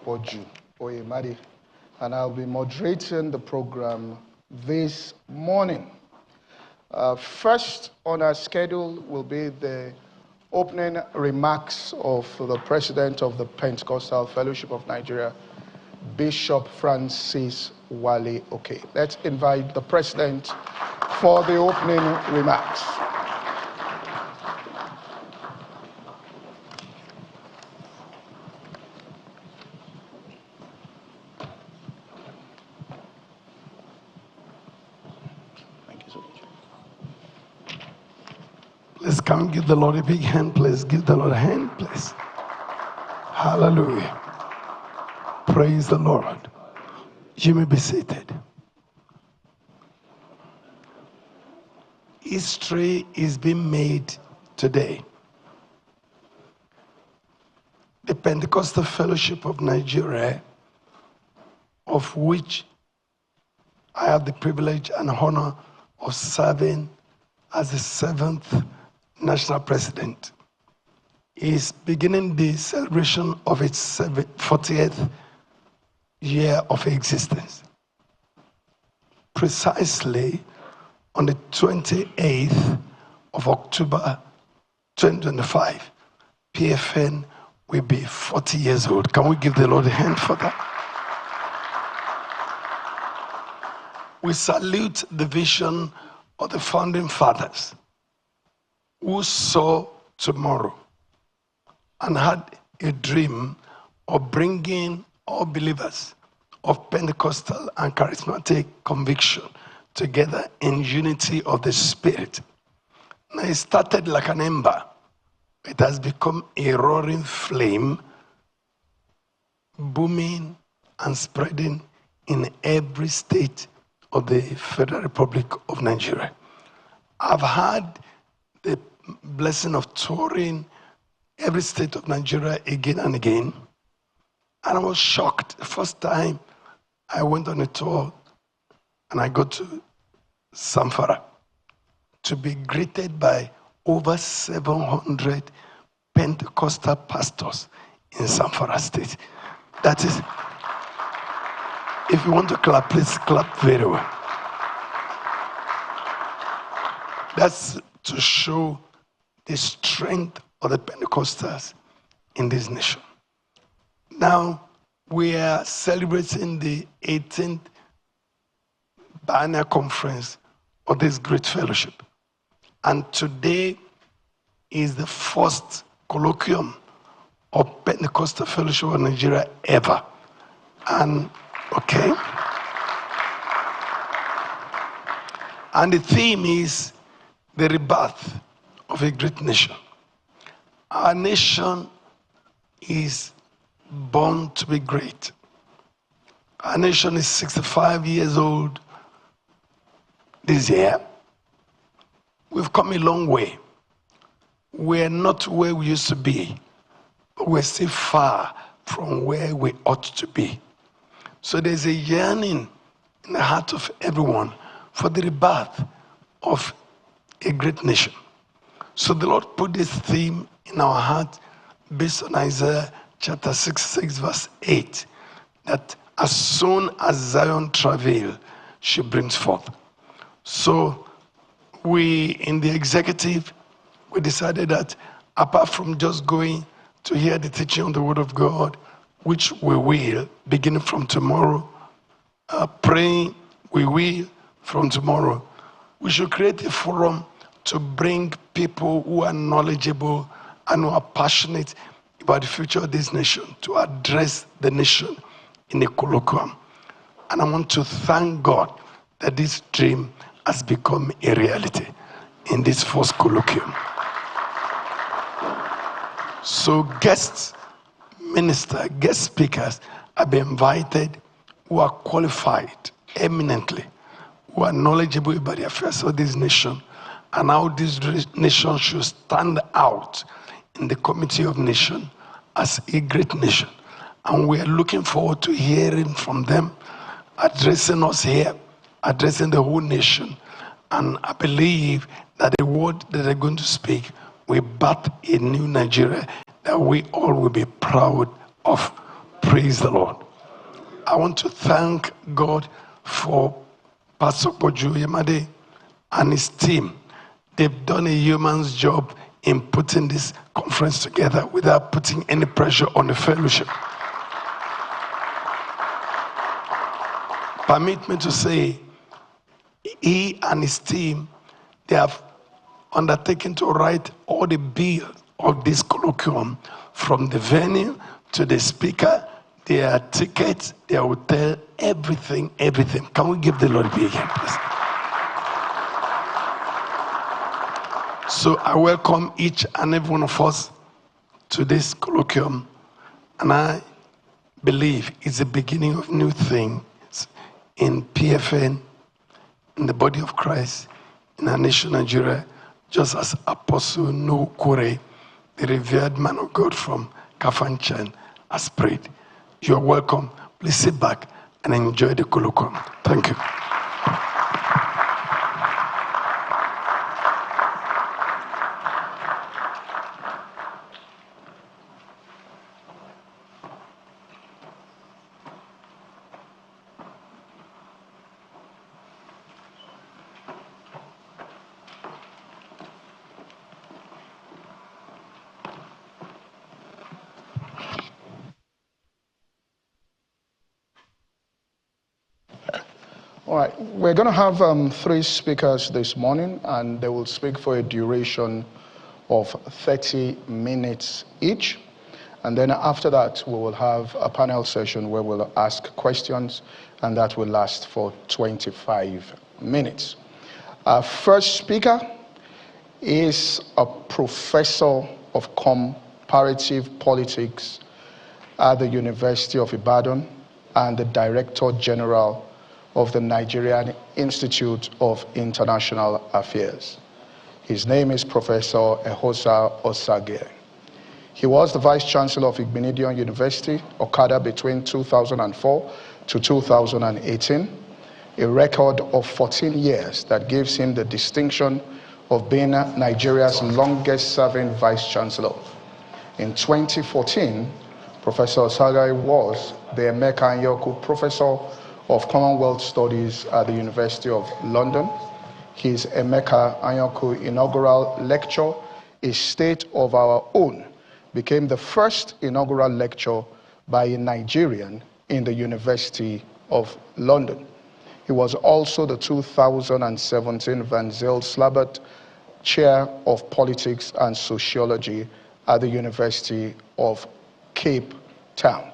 Opoju Oyemari, and I'll be moderating the program this morning. First on our schedule will be the opening remarks of the President of the Pentecostal Fellowship of Nigeria, Bishop Francis Wale Oke. Let's invite the President for the opening remarks. Please come give the Lord a big hand, please. Give the Lord a hand, please. Hallelujah. Praise the Lord. You may be seated. History is being made today. The Pentecostal Fellowship of Nigeria, of which I have the privilege and honor of serving as the 7th national president, is beginning the celebration of its 40th year of existence. Precisely on the 28th of October 2025, PFN will be 40 years old. Can we give the Lord a hand for that? We salute the vision of the founding fathers who saw tomorrow and had a dream of bringing all believers of Pentecostal and charismatic conviction together in unity of the Spirit. Now it started like an ember. It has become a roaring flame, booming and spreading in every state of the Federal Republic of Nigeria. I've had the blessing of touring every state of Nigeria again and again, and I was shocked. The first time I went on a tour and I got to Zamfara to be greeted by over 700 Pentecostal pastors in Zamfara state. That is, if you want to clap, please clap very well. That's to show the strength of the Pentecostals in this nation. Now, we are celebrating the 18th biennial conference of this great fellowship. And today is the first colloquium of Pentecostal Fellowship of Nigeria ever. And, okay. And the theme is the rebirth of a great nation. Our nation is born to be great. Our nation is 65 years old this year. We've come a long way. We're not where we used to be, but we're still far from where we ought to be. So there's a yearning in the heart of everyone for the rebirth of a great nation. So the Lord put this theme in our heart based on Isaiah chapter 66 verse 8, that as soon as Zion travail, she brings forth. So we in the executive, we decided that apart from just going to hear the teaching on the word of God, which we will beginning from tomorrow, praying we will from tomorrow, we should create a forum to bring people who are knowledgeable and who are passionate about the future of this nation to address the nation in a colloquium. And I want to thank God that this dream has become a reality in this first colloquium. So guest ministers, guest speakers have been invited who are qualified eminently, who are knowledgeable about the affairs of this nation and how this nation should stand out in the community of nations as a great nation. And we are looking forward to hearing from them, addressing us here, addressing the whole nation. And I believe that the word that they're going to speak will birth a new Nigeria that we all will be proud of. Praise the Lord. I want to thank God for Pastor Bojo Yamade and his team. They've done a yeoman's job in putting this conference together without putting any pressure on the fellowship. Permit me to say, he and his team, they have undertaken to write all the bill of this colloquium, from the venue to the speaker, their tickets, their hotel, everything. Can we give the Lord a big hand, please? So I welcome each and every one of us to this colloquium, and I believe it's the beginning of new things in PFN, in the body of Christ, in our nation, Nigeria, just as Apostle No Kure, the revered man of God from Kafanchan, has prayed. You're welcome. Please sit back and enjoy the colloquium. Thank you. All right, we're going to have 3 speakers this morning, and they will speak for a duration of 30 minutes each. And then after that, we will have a panel session where we'll ask questions, and that will last for 25 minutes. Our first speaker is a professor of comparative politics at the University of Ibadan and the Director General of the Nigerian Institute of International Affairs. His name is Professor Eghosa Osaghae. He was the Vice Chancellor of Igbinidion University, Okada, between 2004 to 2018, a record of 14 years that gives him the distinction of being Nigeria's longest-serving Vice Chancellor. In 2014, Professor Osaghae was the Emeka Anyaoku Professor of Commonwealth Studies at the University of London. His Emeka Anyaoku inaugural lecture, A State of Our Own, became the first inaugural lecture by a Nigerian in the University of London. He was also the 2017 Van Zyl Slabbert Chair of Politics and Sociology at the University of Cape Town.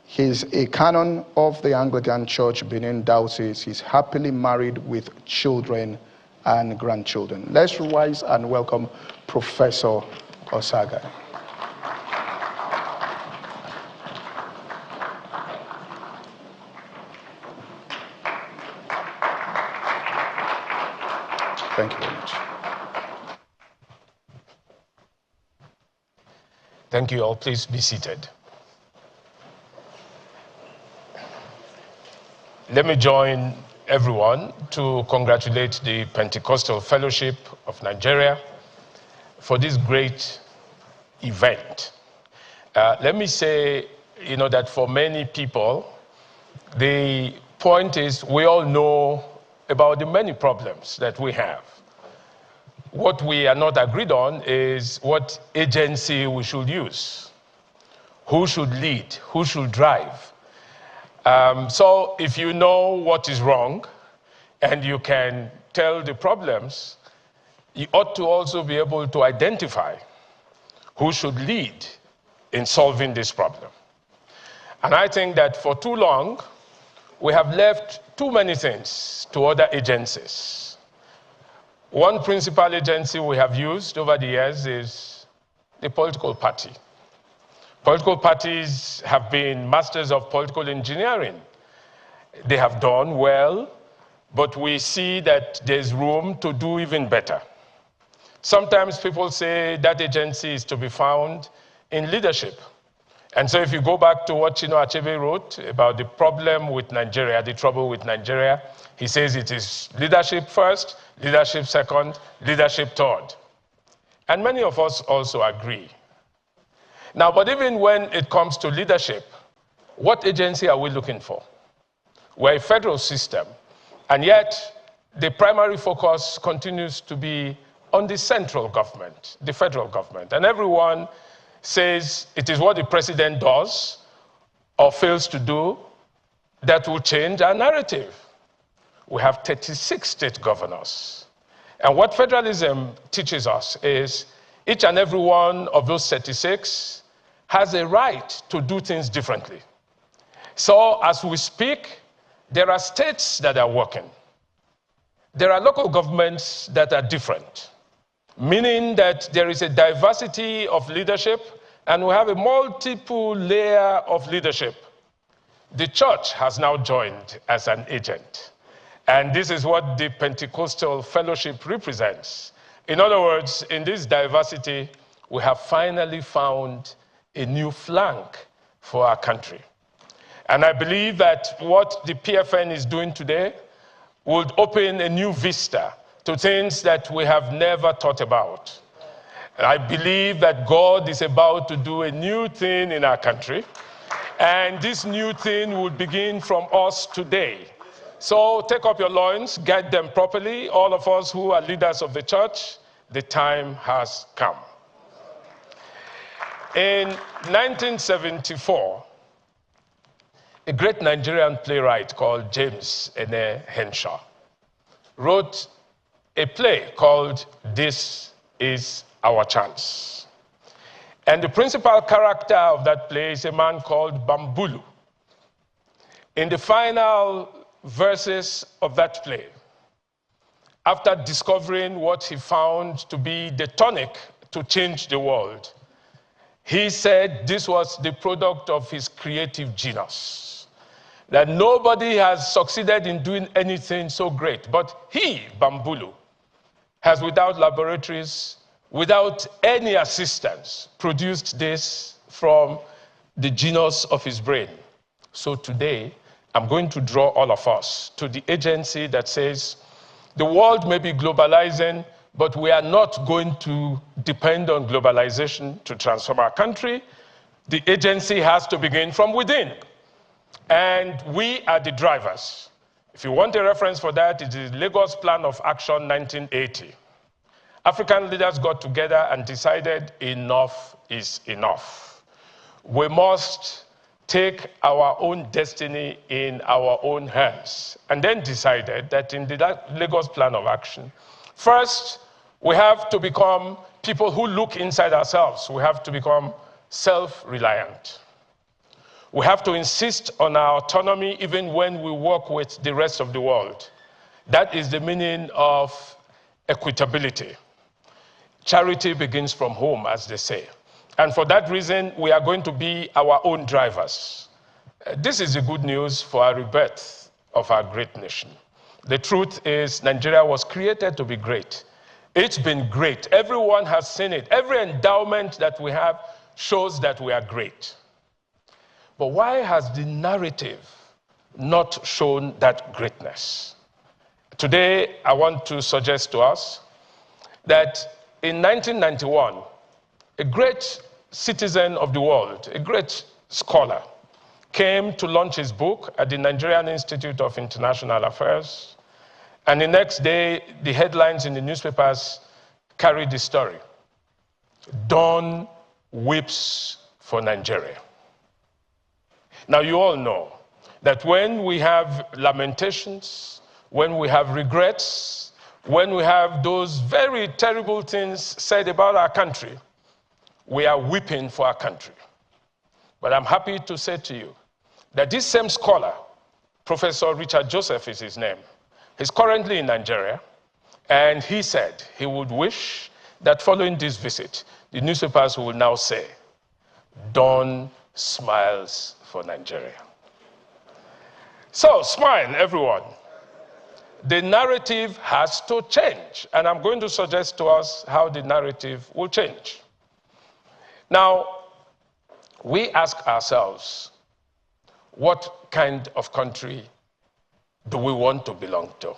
He's a canon of the Anglican Church, Benin Diocese. He's happily married with children and grandchildren. Let's rise and welcome Professor Osaghae. Thank you very much. Thank you all. Please be seated. Let me join everyone to congratulate the Pentecostal Fellowship of Nigeria for this great event. Let me say, that for many people, the point is we all know about the many problems that we have. What we are not agreed on is what agency we should use, who should lead, who should drive. So if you know what is wrong and you can tell the problems, you ought to also be able to identify who should lead in solving this problem. And I think that for too long, we have left too many things to other agencies. One principal agency we have used over the years is the political party. Political parties have been masters of political engineering. They have done well, but we see that there's room to do even better. Sometimes people say that agency is to be found in leadership. And so if you go back to what Chino Achebe wrote about the problem with Nigeria, the trouble with Nigeria, he says it is leadership first, leadership second, leadership third. And many of us also agree. Now, but even when it comes to leadership, what agency are we looking for? We're a federal system, and yet the primary focus continues to be on the central government, the federal government. And everyone says it is what the president does or fails to do that will change our narrative. We have 36 state governors. And what federalism teaches us is each and every one of those 36 has a right to do things differently. So as we speak, there are states that are working. There are local governments that are different, meaning that there is a diversity of leadership and we have a multiple layer of leadership. The church has now joined as an agent. And this is what the Pentecostal fellowship represents. In other words, in this diversity, we have finally found a new flank for our country. And I believe that what the PFN is doing today would open a new vista to things that we have never thought about. I believe that God is about to do a new thing in our country, and this new thing will begin from us today. So take up your loins, guide them properly. All of us who are leaders of the church, the time has come. In 1974, a great Nigerian playwright called James Ene Henshaw wrote a play called This Is Our Chance. And the principal character of that play is a man called Bambulu. In the final verses of that play, after discovering what he found to be the tonic to change the world, he said this was the product of his creative genius, that nobody has succeeded in doing anything so great, but he, Bambulu, has, without laboratories, without any assistance, produced this from the genius of his brain. So today, I'm going to draw all of us to the agency that says the world may be globalizing, but we are not going to depend on globalization to transform our country. The agency has to begin from within. And we are the drivers. If you want a reference for that, it is Lagos Plan of Action 1980. African leaders got together and decided enough is enough. We must take our own destiny in our own hands. And then decided that in the Lagos Plan of Action, first, we have to become people who look inside ourselves. We have to become self-reliant. We have to insist on our autonomy even when we work with the rest of the world. That is the meaning of equitability. Charity begins from home, as they say. And for that reason, we are going to be our own drivers. This is the good news for our rebirth of our great nation. The truth is, Nigeria was created to be great. It's been great. Everyone has seen it. Every endowment that we have shows that we are great. But why has the narrative not shown that greatness? Today, I want to suggest to us that in 1991, a great citizen of the world, a great scholar, came to launch his book at the Nigerian Institute of International Affairs. And the next day, the headlines in the newspapers carried the story. Dawn weeps for Nigeria. Now, you all know that when we have lamentations, when we have regrets, when we have those very terrible things said about our country, we are weeping for our country. But I'm happy to say to you that this same scholar, Professor Richard Joseph is his name, he's currently in Nigeria, and he said he would wish that following this visit, the newspapers will now say, Dawn smiles for Nigeria. So, smile, everyone. The narrative has to change, and I'm going to suggest to us how the narrative will change. Now, we ask ourselves, what kind of country do we want to belong to?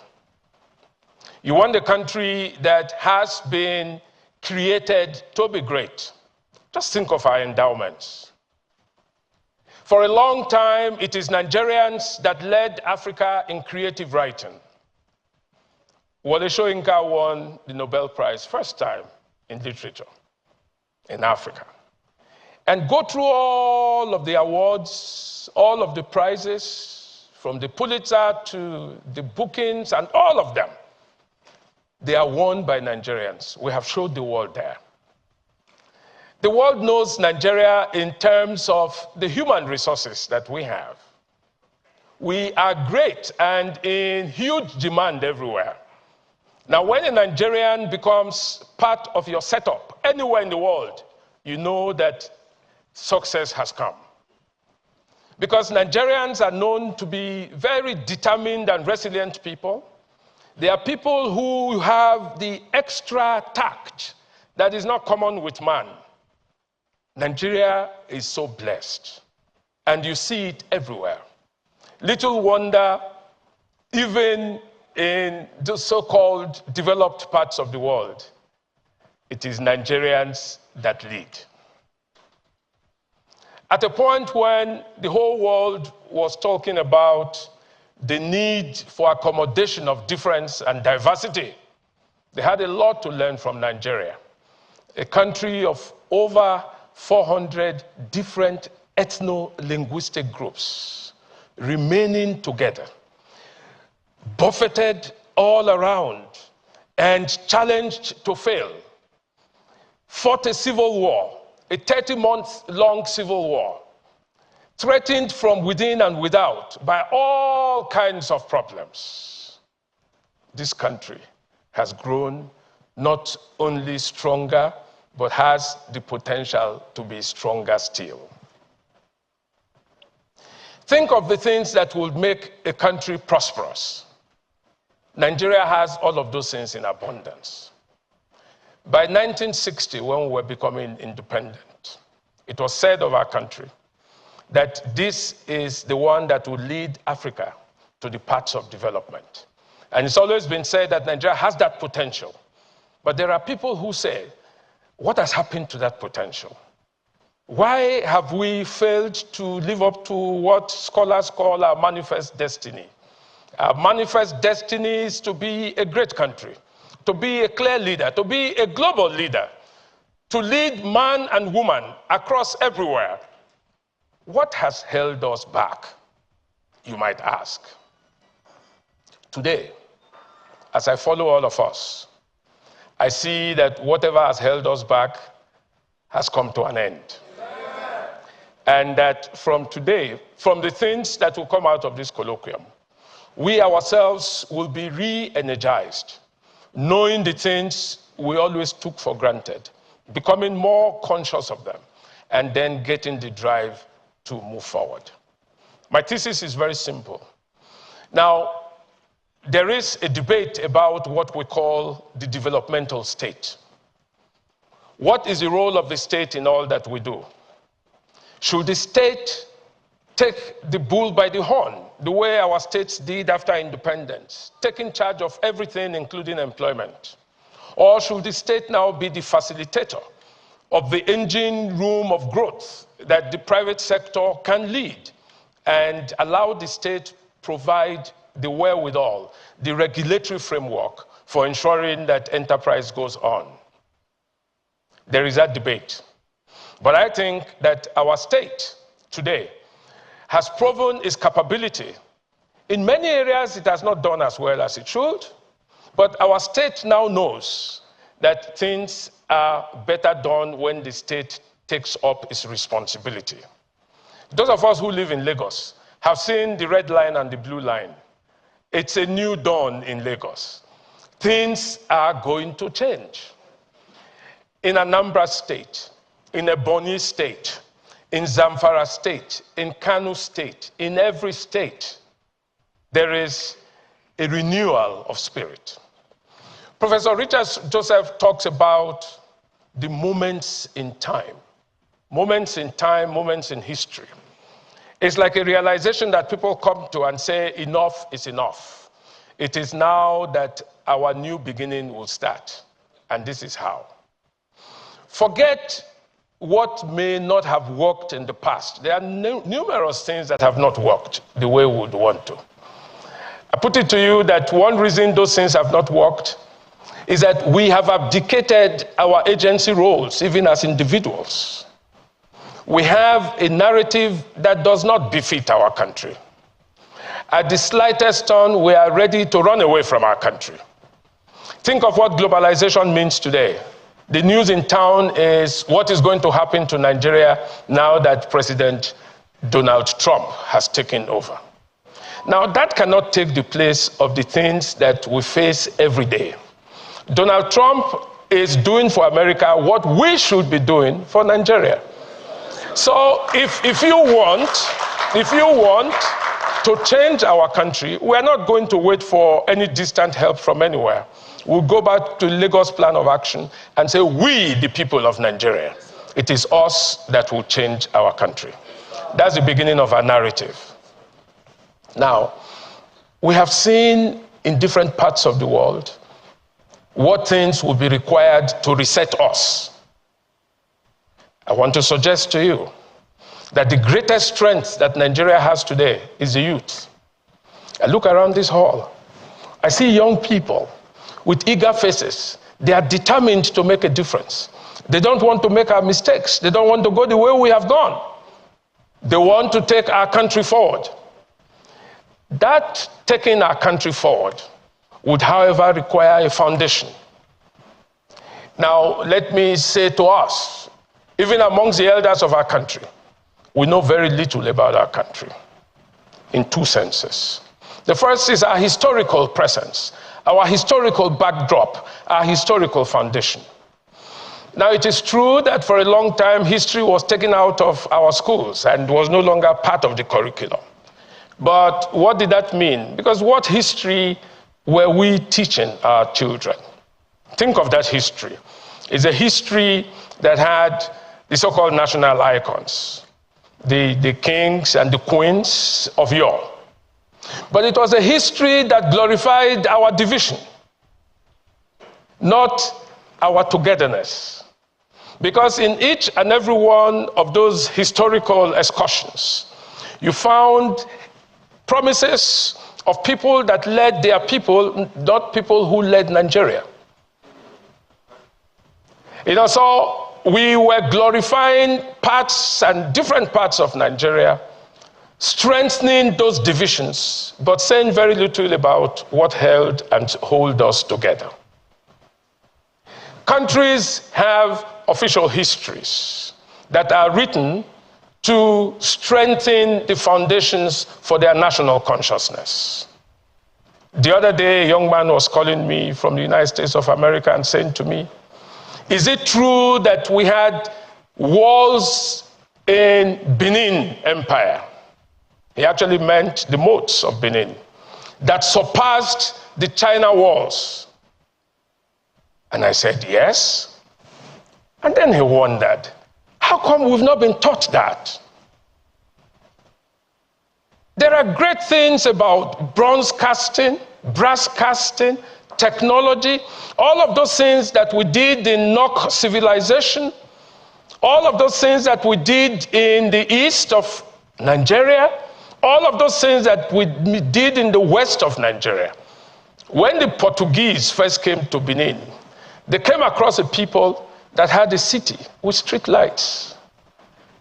You want a country that has been created to be great, Just think of our endowments. For a long time, it is Nigerians that led Africa in creative writing. Wole Soyinka won the Nobel Prize first time in literature in Africa. And go through all of the awards, all of the prizes, from the Pulitzer to the Bookings and all of them. They are won by Nigerians. We have showed the world there. The world knows Nigeria in terms of the human resources that we have. We are great and in huge demand everywhere. Now, when a Nigerian becomes part of your setup anywhere in the world, you know that success has come. Because Nigerians are known to be very determined and resilient people. They are people who have the extra tact that is not common with man. Nigeria is so blessed, and you see it everywhere. Little wonder, even in the so-called developed parts of the world, it is Nigerians that lead. At a point when the whole world was talking about the need for accommodation of difference and diversity, they had a lot to learn from Nigeria, a country of over 400 different ethno-linguistic groups remaining together, buffeted all around and challenged to fail, fought a civil war, a 30-month-long civil war, threatened from within and without by all kinds of problems. This country has grown not only stronger, but has the potential to be stronger still. Think of the things that will make a country prosperous. Nigeria has all of those things in abundance. By 1960, when we were becoming independent, it was said of our country that this is the one that will lead Africa to the paths of development. And it's always been said that Nigeria has that potential. But there are people who say, what has happened to that potential? Why have we failed to live up to what scholars call our manifest destiny? Our manifest destiny is to be a great country, to be a clear leader, to be a global leader, to lead man and woman across everywhere. What has held us back, you might ask? Today, as I follow all of us, I see that whatever has held us back has come to an end. And that from today, from the things that will come out of this colloquium, we ourselves will be re-energized, knowing the things we always took for granted, becoming more conscious of them, and then getting the drive to move forward. My thesis is very simple. Now, there is a debate about what we call the developmental state. What is the role of the state in all that we do? Should the state take the bull by the horn, the way our states did after independence, taking charge of everything, including employment? Or should the state now be the facilitator of the engine room of growth that the private sector can lead and allow the state provide the wherewithal, the regulatory framework for ensuring that enterprise goes on? There is that debate. But I think that our state today has proven its capability. In many areas, it has not done as well as it should, but our state now knows that things are better done when the state takes up its responsibility. Those of us who live in Lagos have seen the red line and the blue line. It's a new dawn in Lagos. Things are going to change. In Anambra State, in Ebonyi State, in Zamfara State, in Kano State, in every state, there is a renewal of spirit. Professor Richard Joseph talks about the moments in time, moments in history. It's like a realization that people come to and say, enough is enough. It is now that our new beginning will start, and this is how. Forget what may not have worked in the past. There are numerous things that have not worked the way we would want to. I put it to you that one reason those things have not worked is that we have abdicated our agency roles, even as individuals. We have a narrative that does not befit our country. At the slightest turn, we are ready to run away from our country. Think of what globalization means today. The news in town is what is going to happen to Nigeria now that President Donald Trump has taken over. Now, that cannot take the place of the things that we face every day. Donald Trump is doing for America what we should be doing for Nigeria. So if you want to change our country, we are not going to wait for any distant help from anywhere. We'll go back to Lagos Plan of Action and say, we, the people of Nigeria, it is us that will change our country. That's the beginning of our narrative. Now, we have seen in different parts of the world what things will be required to reset us. I want to suggest to you that the greatest strength that Nigeria has today is the youth. I look around this hall. I see young people with eager faces. They are determined to make a difference. They don't want to make our mistakes. They don't want to go the way we have gone. They want to take our country forward. That taking our country forward would, however, require a foundation. Now, let me say to us, even amongst the elders of our country, we know very little about our country in two senses. The first is our historical presence, our historical backdrop, our historical foundation. Now, it is true that for a long time, history was taken out of our schools and was no longer part of the curriculum. But what did that mean? Because what history were we teaching our children? Think of that history. It's a history that had the so-called national icons, the kings and the queens of yore. But it was a history that glorified our division, not our togetherness. Because in each and every one of those historical excursions, you found promises of people that led their people, not people who led Nigeria. So we were glorifying parts and different parts of Nigeria, strengthening those divisions, but saying very little about what held and hold us together. Countries have official histories that are written to strengthen the foundations for their national consciousness. The other day, a young man was calling me from the United States of America and saying to me, is it true that we had walls in Benin Empire? He actually meant the moats of Benin that surpassed the China walls. And I said, yes. And then he wondered, how come we've not been taught that? There are great things about bronze casting, brass casting, technology, all of those things that we did in Nok civilization, all of those things that we did in the east of Nigeria, all of those things that we did in the west of Nigeria. When the Portuguese first came to Benin, they came across a people that had a city with street lights.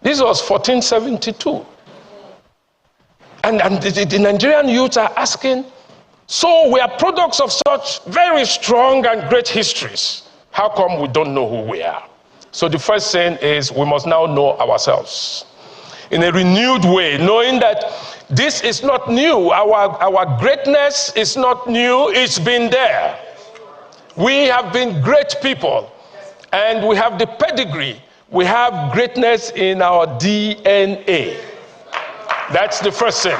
This was 1472. And the Nigerian youths are asking, so we are products of such very strong and great histories. How come we don't know who we are? So the first thing is we must now know ourselves in a renewed way, knowing that this is not new. Our greatness is not new. It's been there. We have been great people, and we have the pedigree. We have greatness in our DNA. That's the first thing.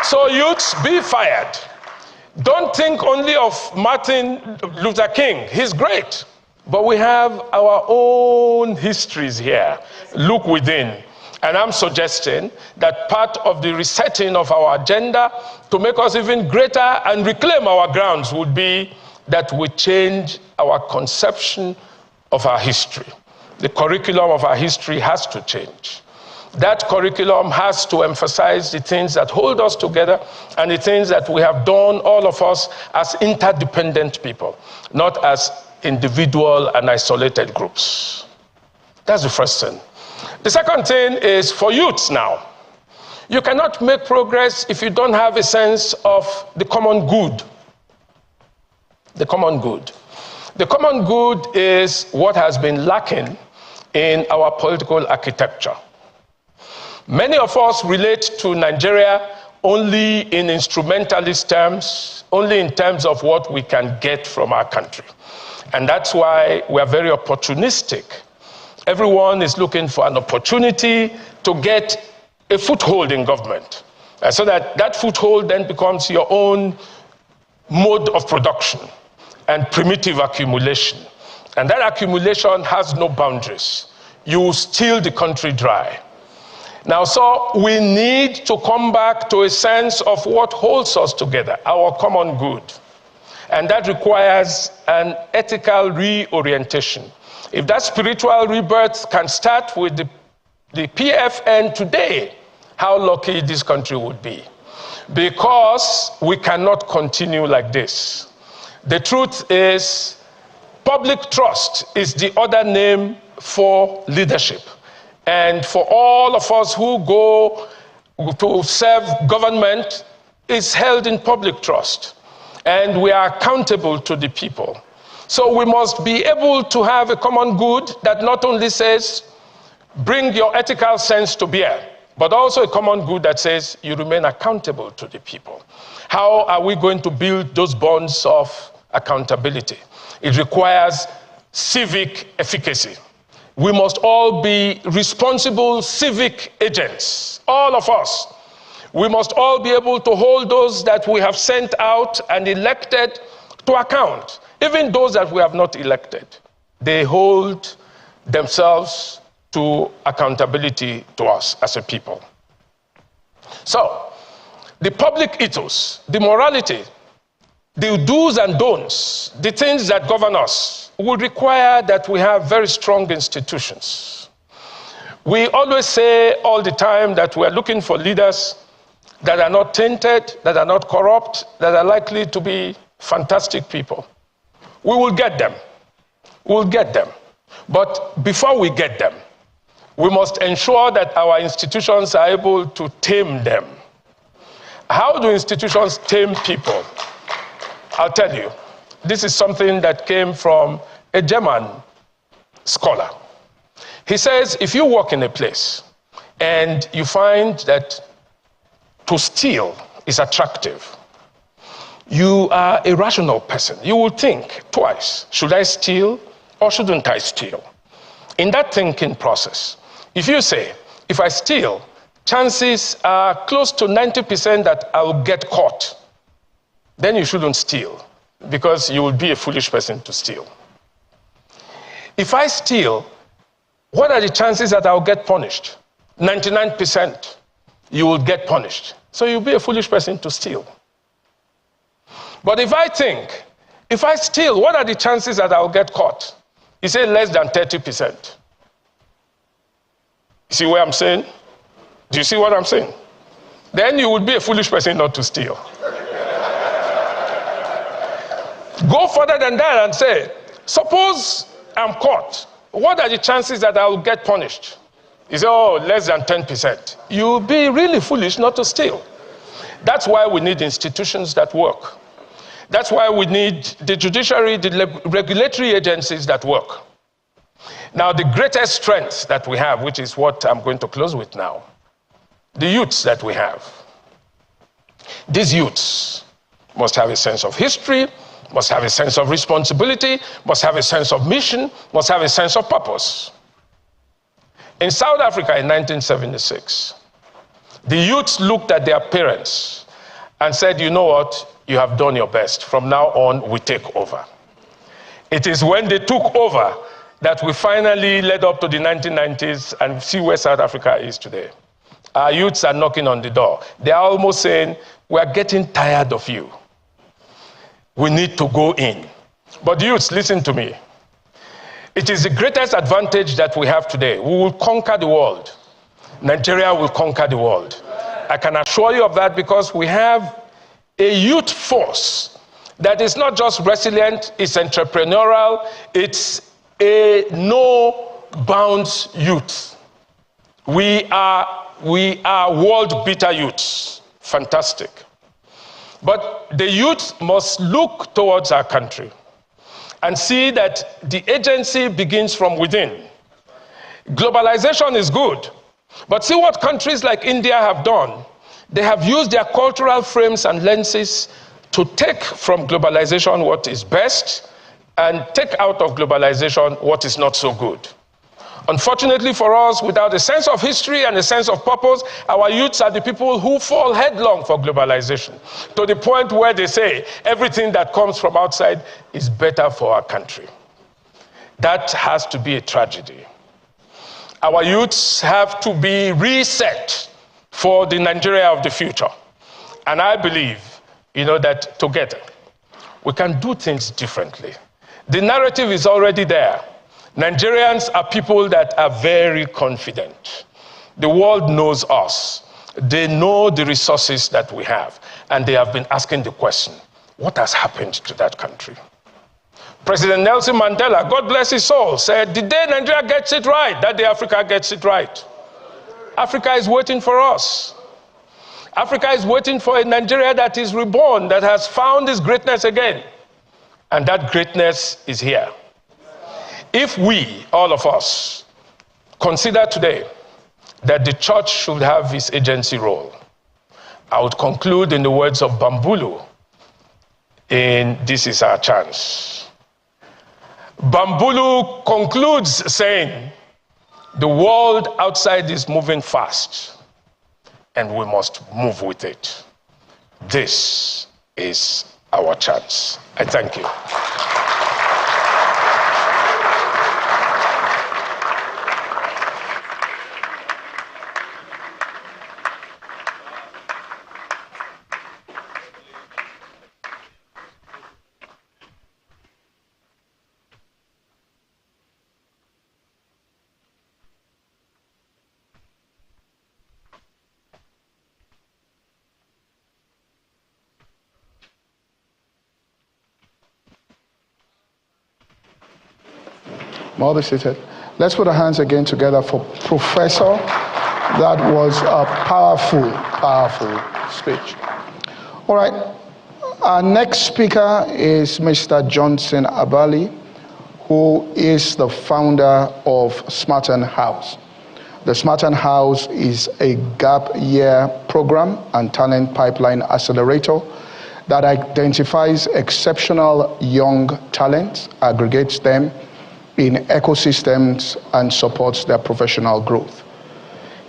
So youths, be fired. Don't think only of Martin Luther King. He's great. But we have our own histories here. Look within. And I'm suggesting that part of the resetting of our agenda to make us even greater and reclaim our grounds would be that we change our conception of our history. The curriculum of our history has to change. That curriculum has to emphasize the things that hold us together and the things that we have done, all of us, as interdependent people, not as individual and isolated groups. That's the first thing. The second thing is for youths now. You cannot make progress if you don't have a sense of the common good. The common good. The common good is what has been lacking in our political architecture. Many of us relate to Nigeria only in instrumentalist terms, only in terms of what we can get from our country. And that's why we are very opportunistic. Everyone is looking for an opportunity to get a foothold in government, so that that foothold then becomes your own mode of production and primitive accumulation. And that accumulation has no boundaries. You steal the country dry. Now, so we need to come back to a sense of what holds us together, our common good. And that requires an ethical reorientation. If that spiritual rebirth can start with the PFN today, how lucky this country would be. Because we cannot continue like this. The truth is, public trust is the other name for leadership. And for all of us who go to serve government, is held in public trust. And we are accountable to the people. So we must be able to have a common good that not only says, bring your ethical sense to bear, but also a common good that says you remain accountable to the people. How are we going to build those bonds of accountability? It requires civic efficacy. We must all be responsible civic agents, all of us. We must all be able to hold those that we have sent out and elected to account. Even those that we have not elected, they hold themselves to accountability to us as a people. So, the public ethos, the morality, the do's and don'ts, the things that govern us, would require that we have very strong institutions. We always say all the time that we are looking for leaders that are not tainted, that are not corrupt, that are likely to be fantastic people. We will get them. We'll get them. But before we get them, we must ensure that our institutions are able to tame them. How do institutions tame people? I'll tell you. This is something that came from a German scholar. He says, if you work in a place and you find that to steal is attractive, you are a rational person. You will think twice, should I steal or shouldn't I steal? In that thinking process, if you say, if I steal, chances are close to 90% that I'll get caught, then you shouldn't steal, because you will be a foolish person to steal. If I steal, what are the chances that I'll get punished? 99%. You will get punished. So you'll be a foolish person to steal. But if I think, if I steal, what are the chances that I'll get caught? You say less than 30%. You see what I'm saying? Do you see what I'm saying? Then you would be a foolish person not to steal. Go further than that and say, suppose I'm caught. What are the chances that I will get punished? You say, oh, less than 10%. You'll be really foolish not to steal. That's why we need institutions that work. That's why we need the judiciary, the regulatory agencies that work. Now, the greatest strength that we have, which is what I'm going to close with now, the youths that we have. These youths must have a sense of history, must have a sense of responsibility, must have a sense of mission, must have a sense of purpose. In South Africa in 1976, the youths looked at their parents and said, you know what, you have done your best. From now on, we take over. It is when they took over that we finally led up to the 1990s and see where South Africa is today. Our youths are knocking on the door. They are almost saying, we are getting tired of you. We need to go in. But youths, listen to me. It is the greatest advantage that we have today. We will conquer the world. Nigeria will conquer the world. I can assure you of that because we have a youth force that is not just resilient, it's entrepreneurial, it's a no-bounds youth. We are world-beater youths. Fantastic. But the youth must look towards our country and see that the agency begins from within. Globalization is good, but see what countries like India have done. They have used their cultural frames and lenses to take from globalization what is best and take out of globalization what is not so good. Unfortunately for us, without a sense of history and a sense of purpose, our youths are the people who fall headlong for globalization, to the point where they say everything that comes from outside is better for our country. That has to be a tragedy. Our youths have to be reset for the Nigeria of the future. And I believe, that together we can do things differently. The narrative is already there. Nigerians are people that are very confident. The world knows us. They know the resources that we have. And they have been asking the question, what has happened to that country? President Nelson Mandela, God bless his soul, said, the day Nigeria gets it right, that day Africa gets it right. Africa is waiting for us. Africa is waiting for a Nigeria that is reborn, that has found its greatness again. And that greatness is here. If we, all of us, consider today that the church should have its agency role, I would conclude in the words of Bambulu in This Is Our Chance. Bambulu concludes saying, the world outside is moving fast, and we must move with it. This is our chance. I thank you. More seated. Let's put our hands again together for Professor. That was a powerful, powerful speech. All right. Our next speaker is Mr. Johnson Abbaly, who is the founder of Smarten House. The Smarten House is a gap year program and talent pipeline accelerator that identifies exceptional young talents, aggregates them in ecosystems, and supports their professional growth.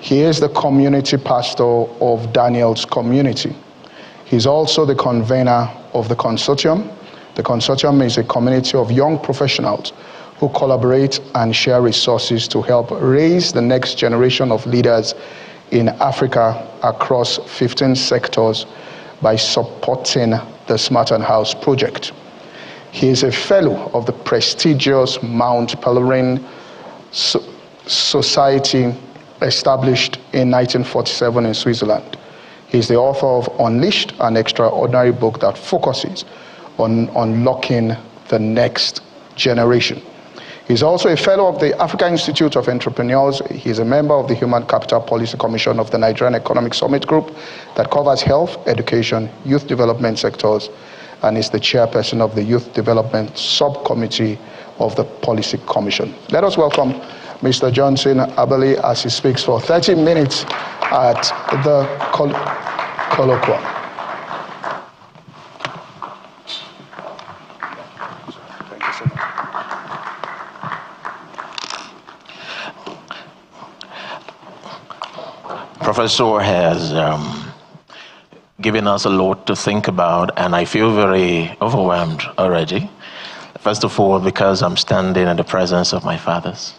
He is the community pastor of Daniel's community. He's also the convener of the Consortium. The Consortium is a community of young professionals who collaborate and share resources to help raise the next generation of leaders in Africa across 15 sectors by supporting the Smarten House project. He is a fellow of the prestigious Mount Pelerin Society, established in 1947 in Switzerland. He is the author of Unleashed, an extraordinary book that focuses on unlocking the next generation. He's also a fellow of the Africa Institute of Entrepreneurs. He's a member of the Human Capital Policy Commission of the Nigerian Economic Summit Group that covers health, education, youth development sectors, and is the chairperson of the Youth Development Subcommittee of the Policy Commission. Let us welcome Mr. Johnson Abbaly as he speaks for 30 minutes at the Colloquium. Thank you so much. Professor has given us a lot to think about, and I feel very overwhelmed already. First of all, because I'm standing in the presence of my fathers,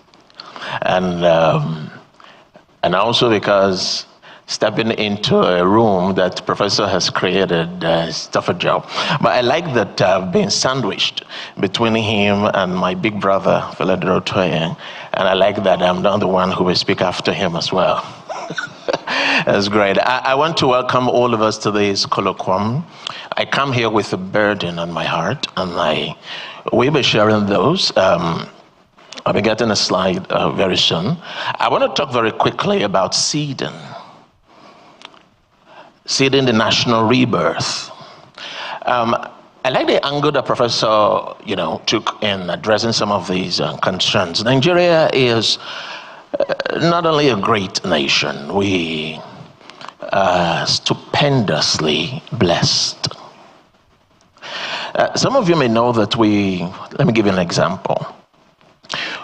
and also because stepping into a room that Professor has created is tough a job. But I like that I've been sandwiched between him and my big brother, Fela Durotoye, and I like that I'm not the one who will speak after him as well. That's great. I want to welcome all of us to this colloquium. I come here with a burden on my heart, and we'll be sharing those. I'll be getting a slide very soon. I want to talk very quickly about seeding. Seeding the national rebirth. I like the angle that Professor, took in addressing some of these concerns. Nigeria is not only a great nation, we are stupendously blessed. Some of you may know that let me give you an example.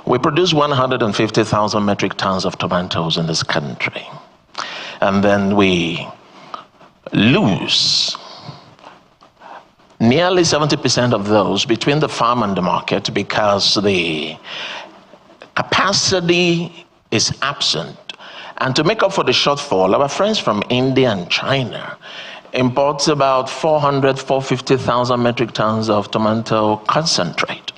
We produce 150,000 metric tons of tomatoes in this country. And then we lose nearly 70% of those between the farm and the market because the capacity is absent. And to make up for the shortfall, our friends from India and China imports about 450,000 metric tons of tomato concentrate,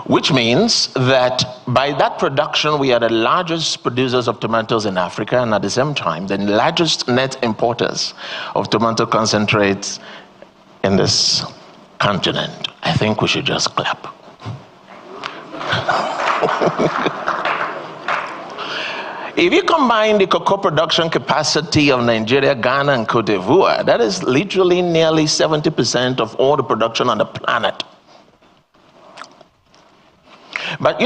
which means that by that production, we are the largest producers of tomatoes in Africa, and at the same time, the largest net importers of tomato concentrates in this continent. I think we should just clap. If you combine the cocoa production capacity of Nigeria, Ghana, and Cote d'Ivoire, that is literally nearly 70% of all the production on the planet. But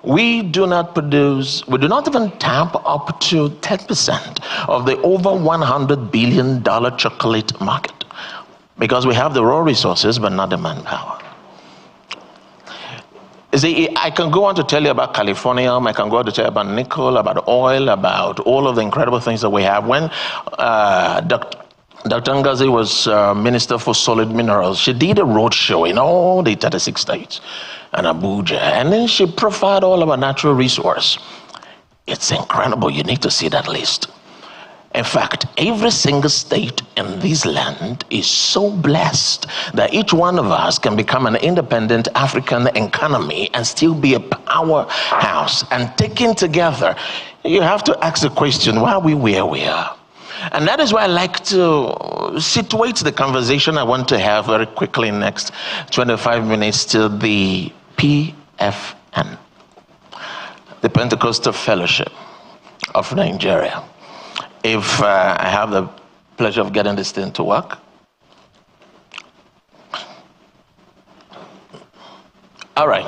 we do not even tap up to 10% of the over $100 billion chocolate market because we have the raw resources but not the manpower. You see, I can go on to tell you about californium, I can go on to tell you about nickel, about oil, about all of the incredible things that we have. When Dr. Ngozi was Minister for Solid Minerals, she did a road show in all the 36 states and Abuja, and then she profiled all of our natural resource. It's incredible. You need to see that list. In fact, every single state in this land is so blessed that each one of us can become an independent African economy and still be a powerhouse. And taken together, you have to ask the question, why are we where we are? And that is why I like to situate the conversation I want to have very quickly in the next 25 minutes to the PFN, the Pentecostal Fellowship of Nigeria. If I have the pleasure of getting this thing to work. All right.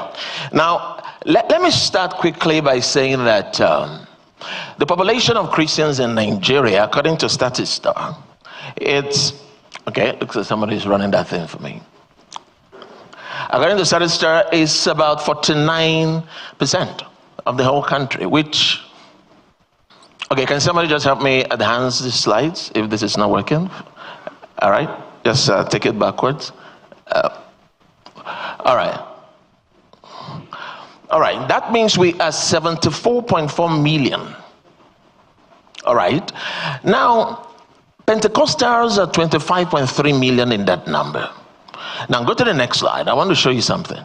Now, let me start quickly by saying that the population of Christians in Nigeria, according to Statista, it's, okay, looks like somebody's running that thing for me. According to Statista, it's about 49% of the whole country, which, okay, can somebody just help me advance the slides if this is not working? All right, just take it backwards. All right. All right, that means we are 74.4 million. All right. Now, Pentecostals are 25.3 million in that number. Now, go to the next slide. I want to show you something.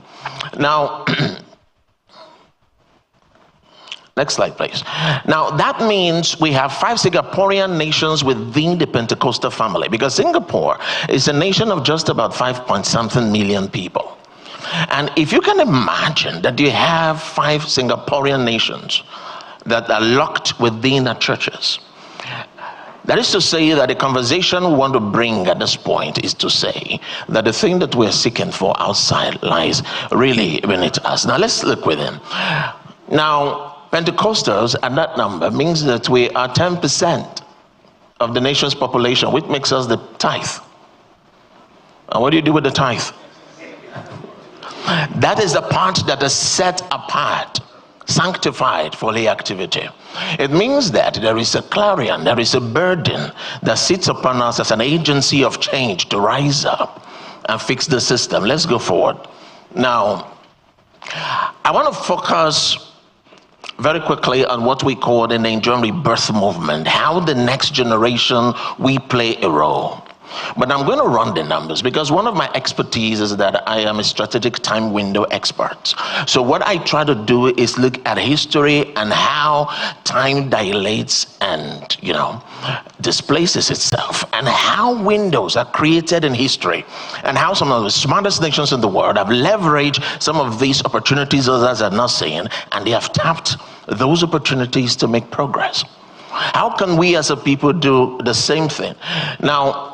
Now, next slide, please. Now, that means we have 5 Singaporean nations within the Pentecostal family, because Singapore is a nation of just about 5-point-something million people. And if you can imagine that you have 5 Singaporean nations that are locked within our churches, that is to say that the conversation we want to bring at this point is to say that the thing that we're seeking for outside lies really beneath us. Now, let's look within. Now, Pentecostals at that number means that we are 10% of the nation's population, which makes us the tithe. And what do you do with the tithe? That is the part that is set apart, sanctified for the activity. It means that there is a clarion, there is a burden that sits upon us as an agency of change to rise up and fix the system. Let's go forward. Now, I want to focus very quickly on what we call the Nigerian rebirth movement, how the next generation we play a role. But I'm going to run the numbers because one of my expertise is that I am a strategic time window expert. So what I try to do is look at history and how time dilates and, displaces itself, and how windows are created in history, and how some of the smartest nations in the world have leveraged some of these opportunities others are not seeing, and they have tapped those opportunities to make progress. How can we as a people do the same thing? Now,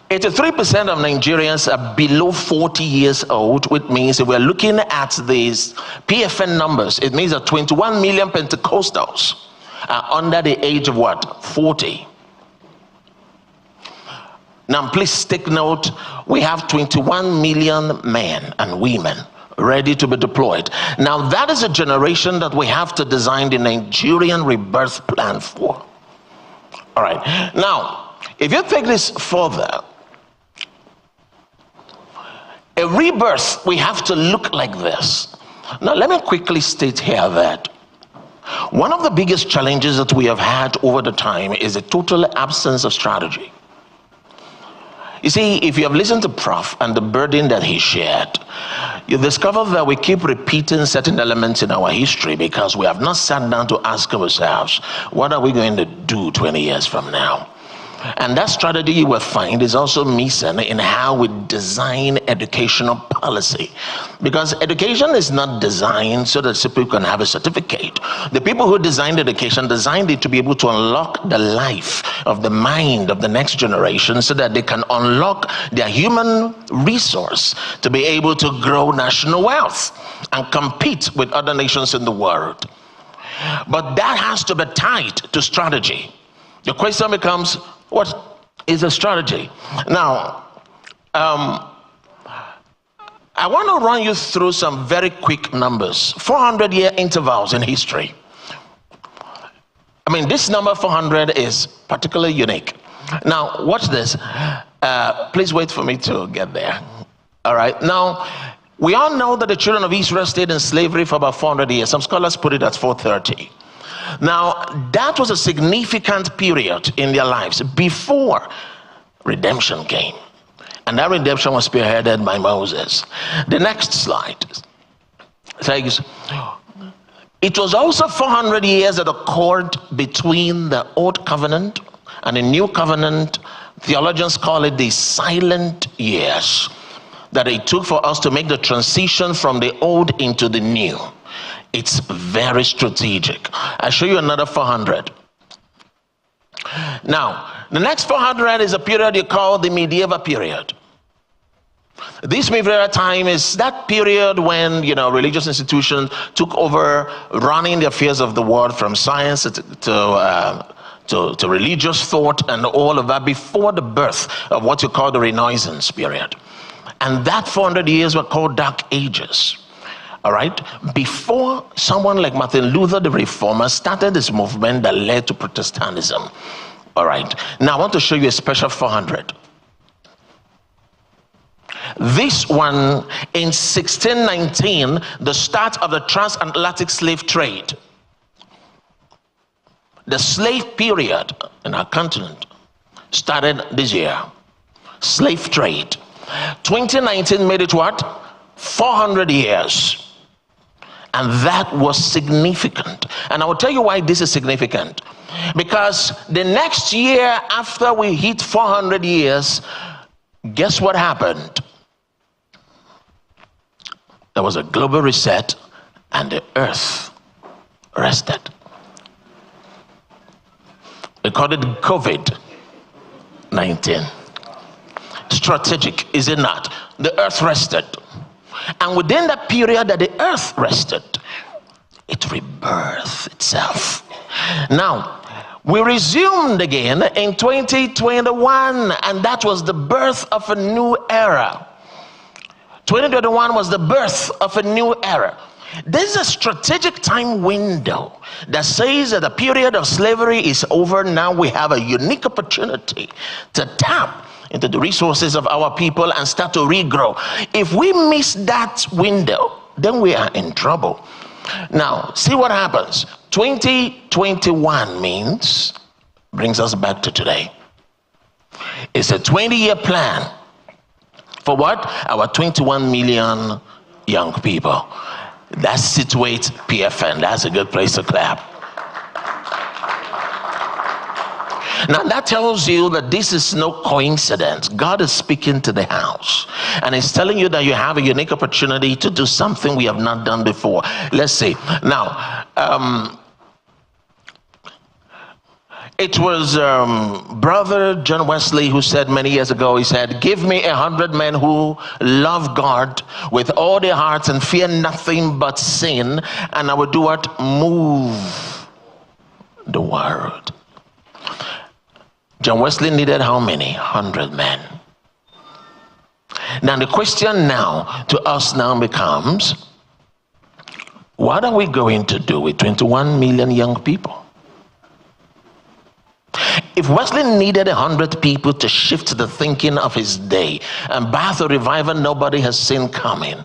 83% of Nigerians are below 40 years old, which means if we're looking at these PFN numbers, it means that 21 million Pentecostals are under the age of what? 40. Now, please take note, we have 21 million men and women ready to be deployed. Now, that is a generation that we have to design the Nigerian rebirth plan for. All right. Now, if you take this further, a rebirth, we have to look like this. Now, let me quickly state here that one of the biggest challenges that we have had over the time is a total absence of strategy. You see, if you have listened to Prof and the burden that he shared, you discover that we keep repeating certain elements in our history because we have not sat down to ask ourselves, what are we going to do 20 years from now? And that strategy you will find is also missing in how we design educational policy. Because education is not designed so that people can have a certificate. The people who designed education designed it to be able to unlock the life of the mind of the next generation so that they can unlock their human resource to be able to grow national wealth and compete with other nations in the world. But that has to be tied to strategy. The question becomes, what is a strategy? Now, I want to run you through some very quick numbers. 400-year intervals in history. I mean, this number 400 is particularly unique. Now, watch this. Please wait for me to get there. All right. Now, we all know that the children of Israel stayed in slavery for about 400 years. Some scholars put it at 430. Now, that was a significant period in their lives before redemption came. And that redemption was spearheaded by Moses. The next slide says, it was also 400 years that occurred between the Old Covenant and the New Covenant. Theologians call it the silent years that it took for us to make the transition from the old into the new. It's very strategic. I'll show you another 400. Now, the next 400 is a period you call the medieval period. This medieval time is that period when, religious institutions took over running the affairs of the world, from science to religious thought and all of that, before the birth of what you call the Renaissance period. And that 400 years were called Dark Ages. All right, before someone like Martin Luther, the reformer, started this movement that led to Protestantism. All right, now I want to show you a special 400. This one in 1619, the start of the transatlantic slave trade. The slave period in our continent started this year. Slave trade. 2019 made it what? 400 years. And that was significant. And I will tell you why this is significant. Because the next year after we hit 400 years, guess what happened? There was a global reset and the earth rested. We called it COVID-19. Strategic, is it not? The earth rested. And within that period that the earth rested, it rebirthed itself. Now, we resumed again in 2021, and that was the birth of a new era. 2021 was the birth of a new era. There's a strategic time window that says that the period of slavery is over. Now we have a unique opportunity to tap into the resources of our people and start to regrow. If we miss that window, then we are in trouble. Now, see what happens. 2021 brings us back to today. It's a 20-year plan for what? Our 21 million young people. That situates PFN. That's a good place to clap. Now that tells you that this is no coincidence. God is speaking to the house and he's telling you that you have a unique opportunity to do something we have not done before. Let's see. Now, it was Brother John Wesley who said many years ago, he said, give me 100 men who love God with all their hearts and fear nothing but sin, and I will do what? Move the world. John Wesley needed how many? 100 men. Now the question now to us now becomes, what are we going to do with 21 million young people? If Wesley needed 100 people to shift the thinking of his day and birth a revival nobody has seen coming,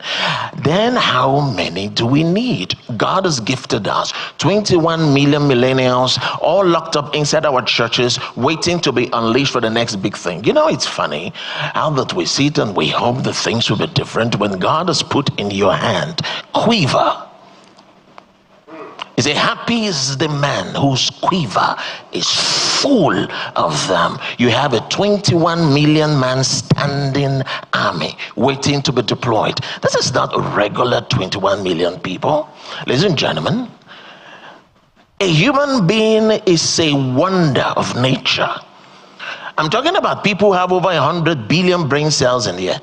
then how many do we need? God has gifted us 21 million millennials all locked up inside our churches waiting to be unleashed for the next big thing. You know, it's funny how that we sit and we hope that things will be different when God has put in your hand quiver. He said, happy is the man whose quiver is full of them. You have a 21 million man standing army waiting to be deployed. This is not a regular 21 million people. Ladies and gentlemen, a human being is a wonder of nature. I'm talking about people who have over 100 billion brain cells in their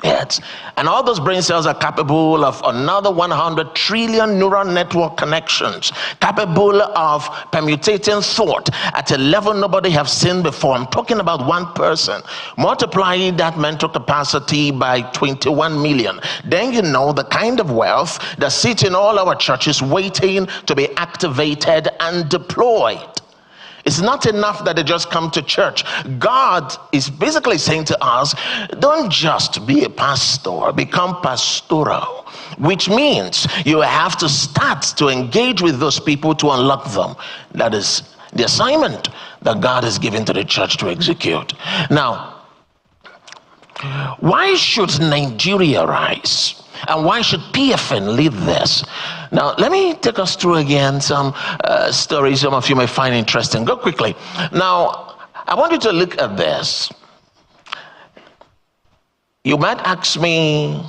heads, and all those brain cells are capable of another 100 trillion neural network connections, capable of permutating thought at a level nobody have seen before. I'm talking about one person. Multiply that mental capacity by 21 million, then you know the kind of wealth that sits in all our churches waiting to be activated and deployed. It's not enough that they just come to church. God is basically saying to us, don't just be a pastor, become pastoral, which means you have to start to engage with those people to unlock them. That is the assignment that God has given to the church to execute. Now, why should Nigeria rise? And why should PFN lead this? Now, let me take us through again some stories some of you may find interesting. Go quickly. Now, I want you to look at this. You might ask me,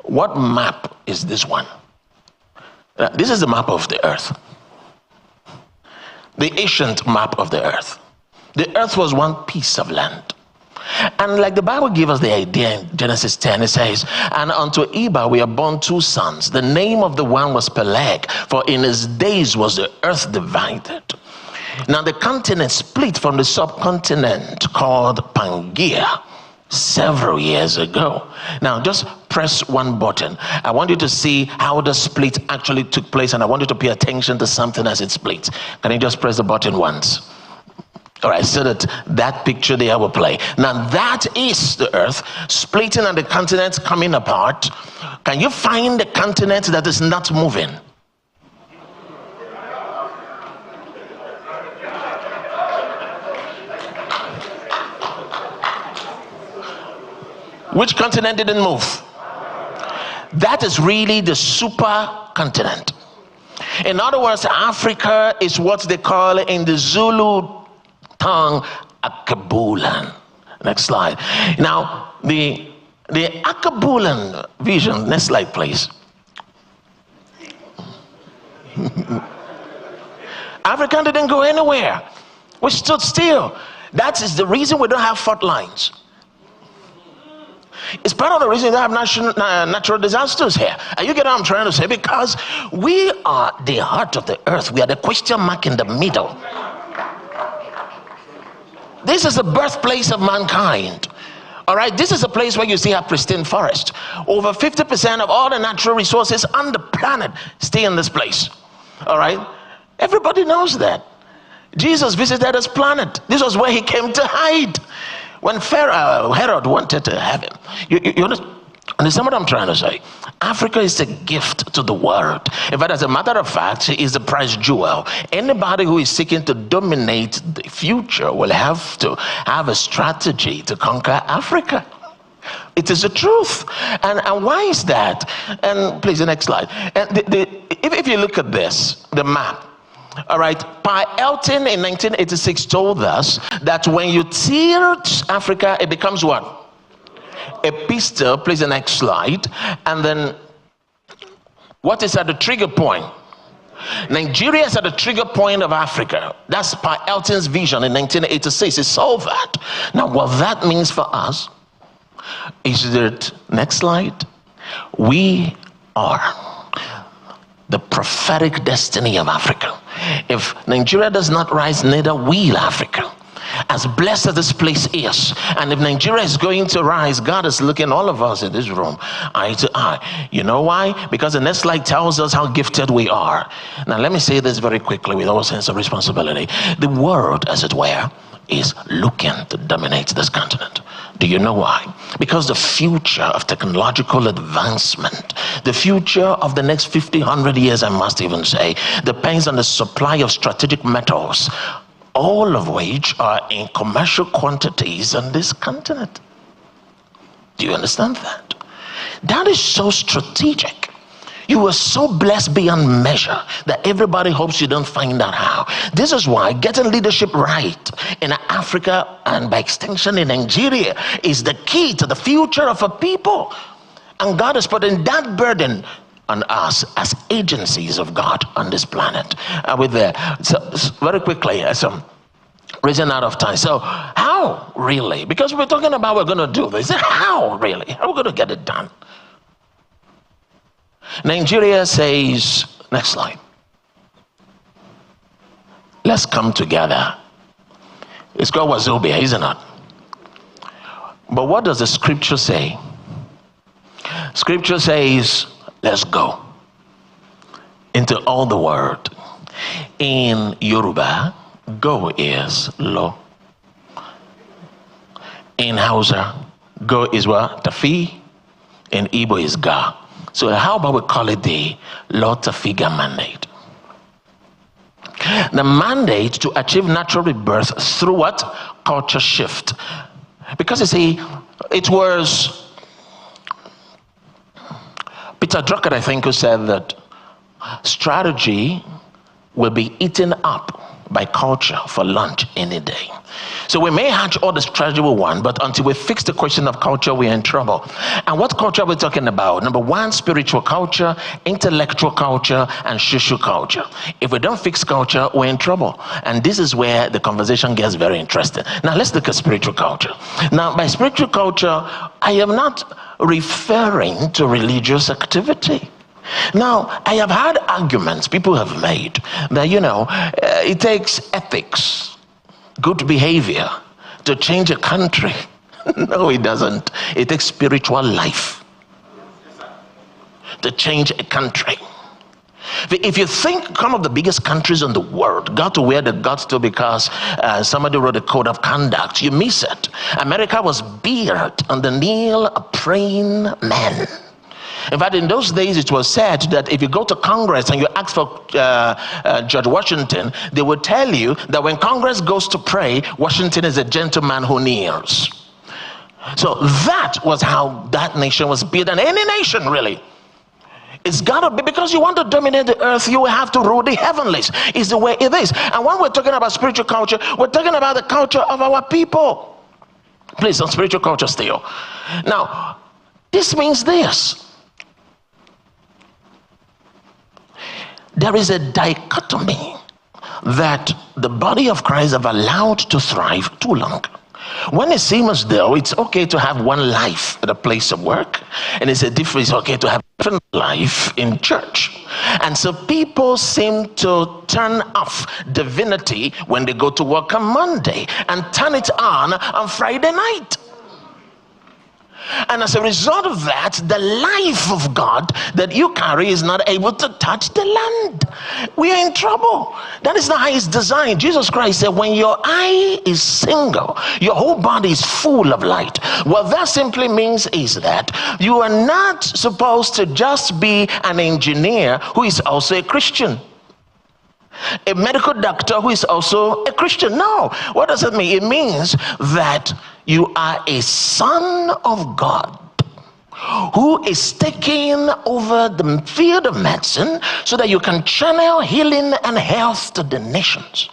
what map is this one? This is the map of the earth. The ancient map of the earth. The earth was one piece of land. And like the Bible gives us the idea in Genesis 10, it says, and unto Eber we are born two sons. The name of the one was Peleg, for in his days was the earth divided. Now the continent split from the subcontinent called Pangaea several years ago. Now just press one button. I want you to see how the split actually took place, and I want you to pay attention to something as it splits. Can you just press the button once? All right, so that picture there will play. Now that is the earth splitting and the continents coming apart. Can you find the continent that is not moving? Which continent didn't move? That is really the supercontinent. In other words, Africa is what they call in the Zulu tongue Akabulan. Next slide. Now the Akabulan vision, next slide please. Africa didn't go anywhere. We stood still. That is the reason we don't have fault lines. It's part of the reason we don't have natural disasters here. And you get what I'm trying to say? Because we are the heart of the earth. We are the question mark in the middle. This is the birthplace of mankind. All right, this is a place where you see a pristine forest. Over 50% of all the natural resources on the planet stay in this place. All right, everybody knows that. Jesus visited this planet. This was where he came to hide when Herod wanted to have him. You understand what I'm trying to say? Africa is a gift to the world. In fact, as a matter of fact, it is a prize jewel. Anybody who is seeking to dominate the future will have to have a strategy to conquer Africa. It is the truth. And why is that? And please, the next slide. And if you look at this, the map, all right, Pi Elton in 1986 told us that when you tilt Africa, it becomes what? A pistol. Please, the next slide. And then what is at the trigger point? Nigeria is at the trigger point of Africa. That's Pi Elton's vision in 1986. He solved that. Now, what that means for us is that, next slide, we are the prophetic destiny of Africa. If Nigeria does not rise, neither will Africa. As blessed as this place is, and if Nigeria is going to rise, God is looking all of us in this room eye to eye. You know why? Because the next slide tells us how gifted we are. Now let me say this very quickly with all sense of responsibility. The world, as it were, is looking to dominate this continent. Do you know why? Because the future of technological advancement, the future of the next 50, 100 years, I must even say, depends on the supply of strategic metals, all of which are in commercial quantities on this continent. Do you understand that? That is so strategic. You are so blessed beyond measure that everybody hopes you don't find out how. This is why getting leadership right in Africa, and by extension in Nigeria, is the key to the future of a people. And God is putting that burden on us as agencies of God on this planet. Are we there? So very quickly, reason out of time. So how really? Because we're talking about we're going to do this. How really? How are we going to get it done? Nigeria says, next slide, let's come together. It's called Wazobia, isn't it? But what does the scripture say? Scripture says, let's go into all the world. In Yoruba, go is lo. In Hausa, go is what? Tafi. In Igbo is ga. So how about we call it the Lord Tafiga mandate? The mandate to achieve natural rebirth through what? Culture shift. Because you see, it was Peter Drucker, I think, who said that strategy will be eaten up by culture for lunch any day. So we may hatch all the strategy we want, but until we fix the question of culture, we're in trouble. And what culture are we talking about? Number one, spiritual culture, intellectual culture, and social culture. If we don't fix culture, we're in trouble. And this is where the conversation gets very interesting. Now let's look at spiritual culture. Now by spiritual culture, I am not referring to religious activity. Now, I have had arguments people have made that, it takes ethics, good behavior to change a country. No, it doesn't. It takes spiritual life to change a country. If you think some of the biggest countries in the world got to where they got to because somebody wrote a code of conduct, you miss it. America was built on the kneel of praying men. In fact, in those days, it was said that if you go to Congress and you ask for George Washington, they will tell you that when Congress goes to pray, Washington is a gentleman who kneels. So that was how that nation was built, and any nation really. It's got to be, because you want to dominate the earth, you have to rule the heavenlies. It's the way it is. And when we're talking about spiritual culture, we're talking about the culture of our people. Please, on spiritual culture still. Now, this means this. There is a dichotomy that the body of Christ have allowed to thrive too long. When it seems as though it's okay to have one life at a place of work, and it's okay to have a different life in church. And so people seem to turn off divinity when they go to work on Monday and turn it on Friday night. And as a result of that, the life of God that you carry is not able to touch the land. We are in trouble. That is not how it's designed. Jesus Christ said, when your eye is single, your whole body is full of light. What that simply means is that you are not supposed to just be an engineer who is also a Christian, a medical doctor who is also a Christian. No. What does it mean? It means that you are a son of God who is taking over the field of medicine so that you can channel healing and health to the nations.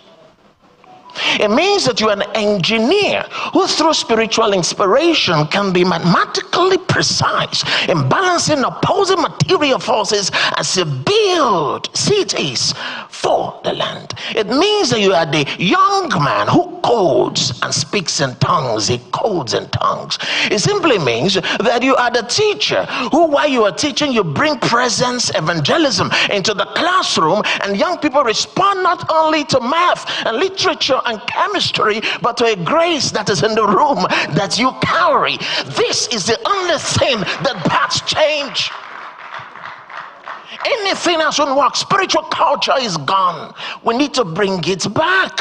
It means that you are an engineer who through spiritual inspiration can be mathematically precise in balancing opposing material forces as you build cities for the land. It means that you are the young man who codes and speaks in tongues. He codes in tongues. It simply means that you are the teacher who, while you are teaching, you bring presence, evangelism into the classroom, and young people respond not only to math and literature and chemistry, but to a grace that is in the room that you carry. This is the only thing that bats change. Anything else won't work. Spiritual culture is gone. We need to bring it back.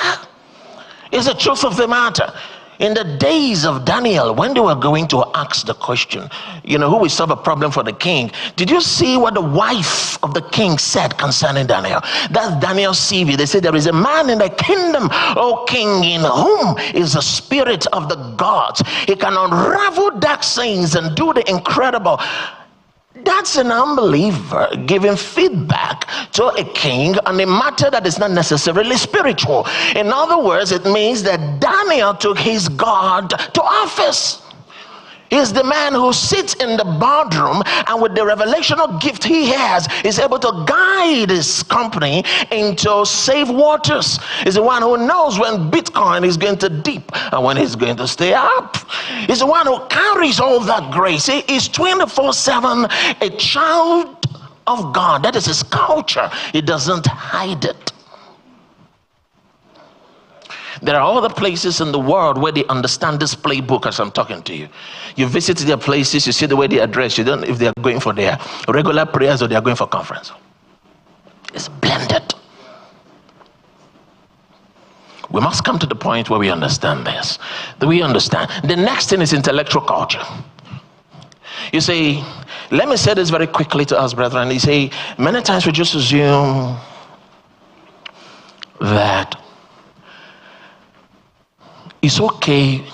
It's the truth of the matter. In the days of Daniel, when they were going to ask the question, who will solve a problem for the king? Did you see what the wife of the king said concerning Daniel? That's Daniel's CV. They said, there is a man in the kingdom, O king, in whom is the spirit of the gods. He can unravel dark sayings and do the incredible. That's an unbeliever giving feedback to a king on a matter that is not necessarily spiritual. In other words, it means that Daniel took his God to office. He's the man who sits in the boardroom, and with the revelational gift he has, is able to guide his company into safe waters. He's the one who knows when Bitcoin is going to dip and when it's going to stay up. He's the one who carries all that grace. He is 24/7 a child of God. That is his culture. He doesn't hide it. There are other places in the world where they understand this playbook as I'm talking to you. You visit their places, you see the way they address. You don't know if they are going for their regular prayers or they are going for conference. It's blended. We must come to the point where we understand this. That we understand. The next thing is intellectual culture. You say, let me say this very quickly to us, brethren. You say, many times we just assume that it's okay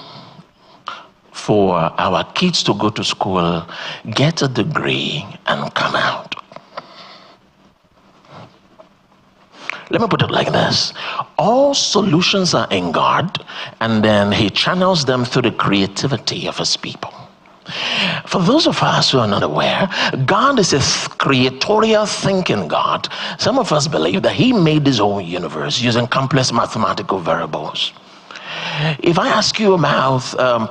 for our kids to go to school, get a degree, and come out. Let me put it like this. All solutions are in God, and then he channels them through the creativity of his people. For those of us who are not aware, God is a creatorial thinking God. Some of us believe that he made this whole universe using complex mathematical variables. If I ask you about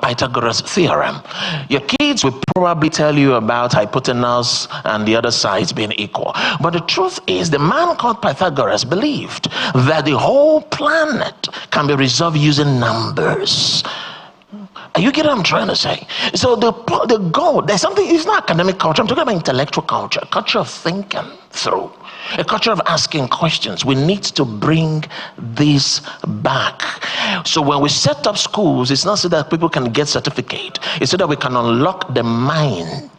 Pythagoras' theorem, your kids will probably tell you about hypotenuse and the other sides being equal. But the truth is, the man called Pythagoras believed that the whole planet can be resolved using numbers. Are you getting what I'm trying to say? So the goal, there's something, it's not academic culture, I'm talking about intellectual culture, culture of thinking through. A culture of asking questions. We need to bring this back. So when we set up schools, it's not so that people can get certificate. It's so that we can unlock the mind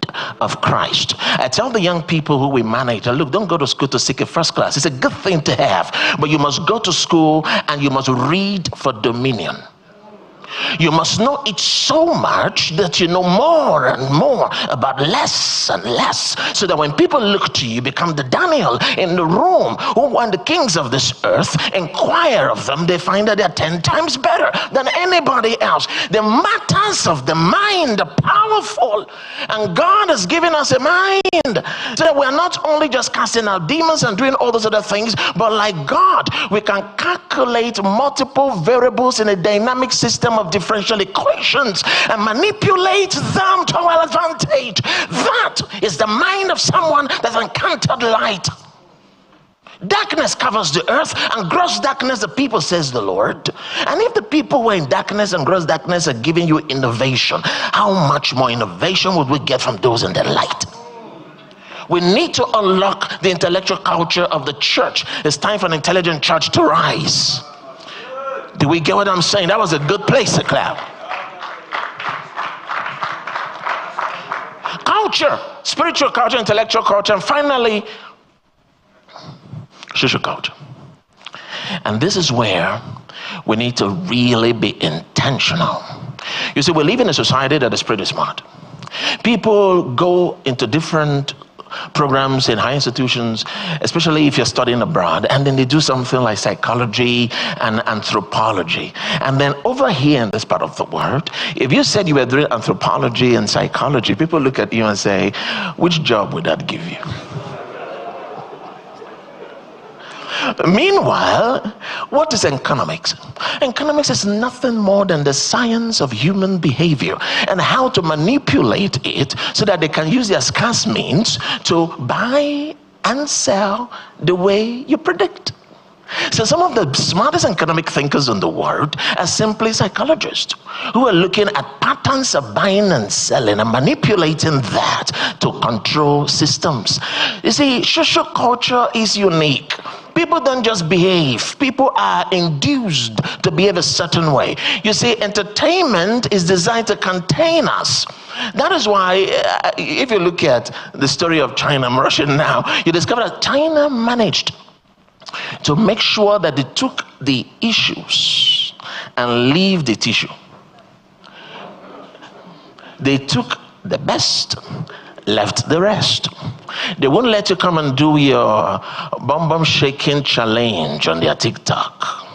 of Christ. I tell the young people who we manage, look, don't go to school to seek a first class. It's a good thing to have, but you must go to school and you must read for dominion. You must know it so much that you know more and more about less and less, so that when people look to you, become the Daniel in the room who, when the kings of this earth inquire of them, they find that they're 10 times better than anybody else. The matters of the mind are powerful, and God has given us a mind so that we're not only just casting out demons and doing all those other things, but like God, we can calculate multiple variables in a dynamic system of differential equations and manipulate them to our advantage. That is the mind of someone that encountered light. Darkness covers the earth, and gross darkness the people, says the Lord. And if the people were in darkness and gross darkness are giving you innovation, how much more innovation would we get from those in the light? We need to unlock the intellectual culture of the church. It's time for an intelligent church to rise. Do we get what I'm saying? That was a good place to clap. Culture, spiritual culture, intellectual culture, and finally, social culture. And this is where we need to really be intentional. You see, we live in a society that is pretty smart. People go into different programs in high institutions, especially if you're studying abroad, and then they do something like psychology and anthropology. And then over here in this part of the world, if you said you were doing anthropology and psychology, people look at you and say, which job would that give you? Meanwhile, what is economics? Economics is nothing more than the science of human behavior and how to manipulate it so that they can use their scarce means to buy and sell the way you predict. So some of the smartest economic thinkers in the world are simply psychologists who are looking at patterns of buying and selling and manipulating that to control systems. You see, social culture is unique. People don't just behave. People are induced to behave a certain way. You see, entertainment is designed to contain us. That is why, if you look at the story of China and Russia now, you discover that China managed to make sure that they took the issues and leave the tissue. They took the best, left the rest. They won't let you come and do your bum shaking challenge on their TikTok.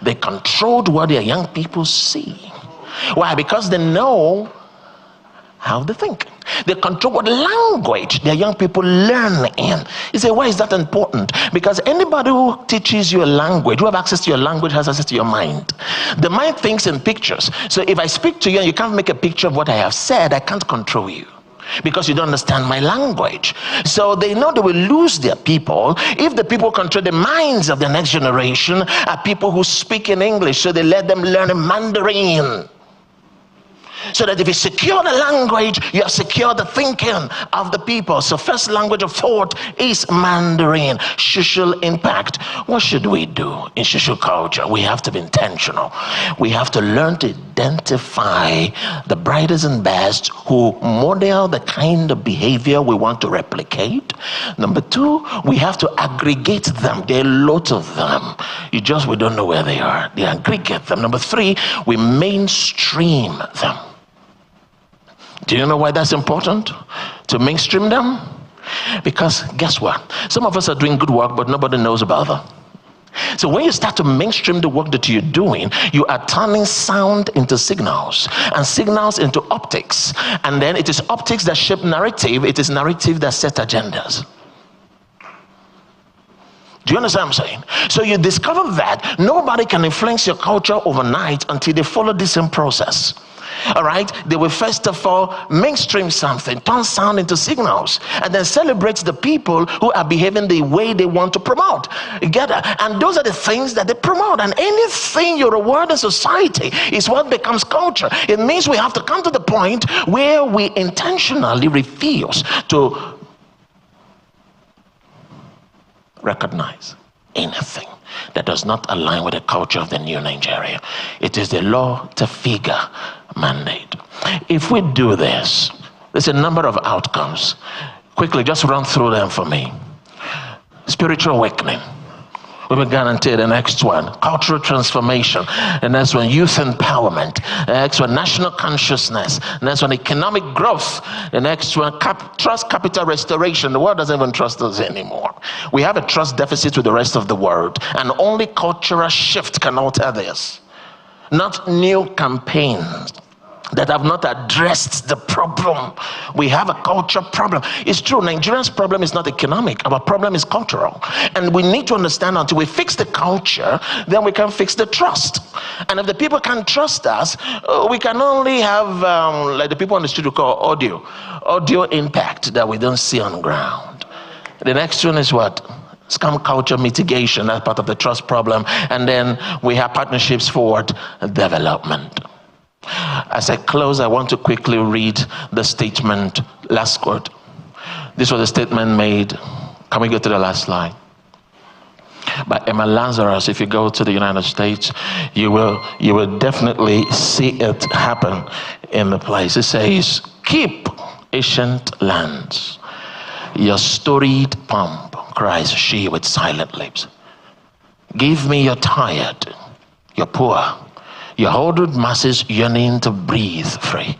They controlled what their young people see. Why? Because they know how they think. They control what language their young people learn in. You say, why is that important? Because anybody who teaches you a language, who have access to your language, has access to your mind. The mind thinks in pictures. So if I speak to you and you can't make a picture of what I have said, I can't control you, because you don't understand my language. So they know they will lose their people if the people control the minds of the next generation are people who speak in English. So they let them learn in Mandarin. So that if you secure the language, you have secured the thinking of the people. So first language of thought is Mandarin. Social impact. What should we do in social culture? We have to be intentional. We have to learn to identify the brightest and best who model the kind of behavior we want to replicate. Number two, we have to aggregate them. There are a lot of them. We don't know where they are. They aggregate them. Number three, we mainstream them. Do you know why that's important? To mainstream them? Because guess what? Some of us are doing good work, but nobody knows about them. So when you start to mainstream the work that you're doing, you are turning sound into signals and signals into optics. And then it is optics that shape narrative. It is narrative that set agendas. Do you understand what I'm saying? So you discover that nobody can influence your culture overnight until they follow the same process. All right, they will first of all mainstream something, turn sound into signals, and then celebrate the people who are behaving the way they want to promote. You get that? And those are the things that they promote. And anything you reward in society is what becomes culture. It means we have to come to the point where we intentionally refuse to recognize anything that does not align with the culture of the new Nigeria. It is the law to figure mandate. If we do this, there's a number of outcomes. Quickly, just run through them for me. Spiritual awakening. We will guarantee the next one. Cultural transformation. The next one, youth empowerment. The next one, national consciousness. The next one, economic growth. The next one, trust capital restoration. The world doesn't even trust us anymore. We have a trust deficit with the rest of the world, and only cultural shift can alter this. Not new campaigns that have not addressed the problem. We have a culture problem. It's true, Nigeria's problem is not economic. Our problem is cultural. And we need to understand, until we fix the culture, then we can fix the trust. And if the people can't trust us, we can only have, like the people on the street call audio impact that we don't see on ground. The next one is what? Scam culture mitigation, that's part of the trust problem. And then we have partnerships for development. As I close, I want to quickly read the statement, last quote. This was a statement made, can we go to the last slide? By Emma Lazarus. If you go to the United States, you will definitely see it happen in the place. It says, keep ancient lands. Your storied pomp, cries she with silent lips. Give me your tired, your poor, your ordered masses yearning to breathe free.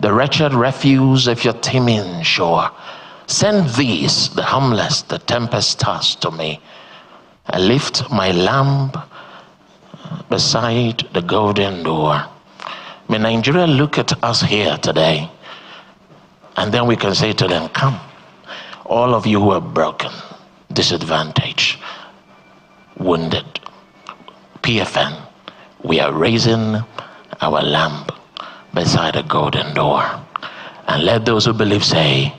The wretched refuse of your teeming shore. Send these, the harmless, the tempest-tossed to me. I lift my lamp beside the golden door. May Nigeria look at us here today, and then we can say to them, come, all of you who are broken, disadvantaged, wounded, PFN, we are raising our lamp beside a golden door. And let those who believe say,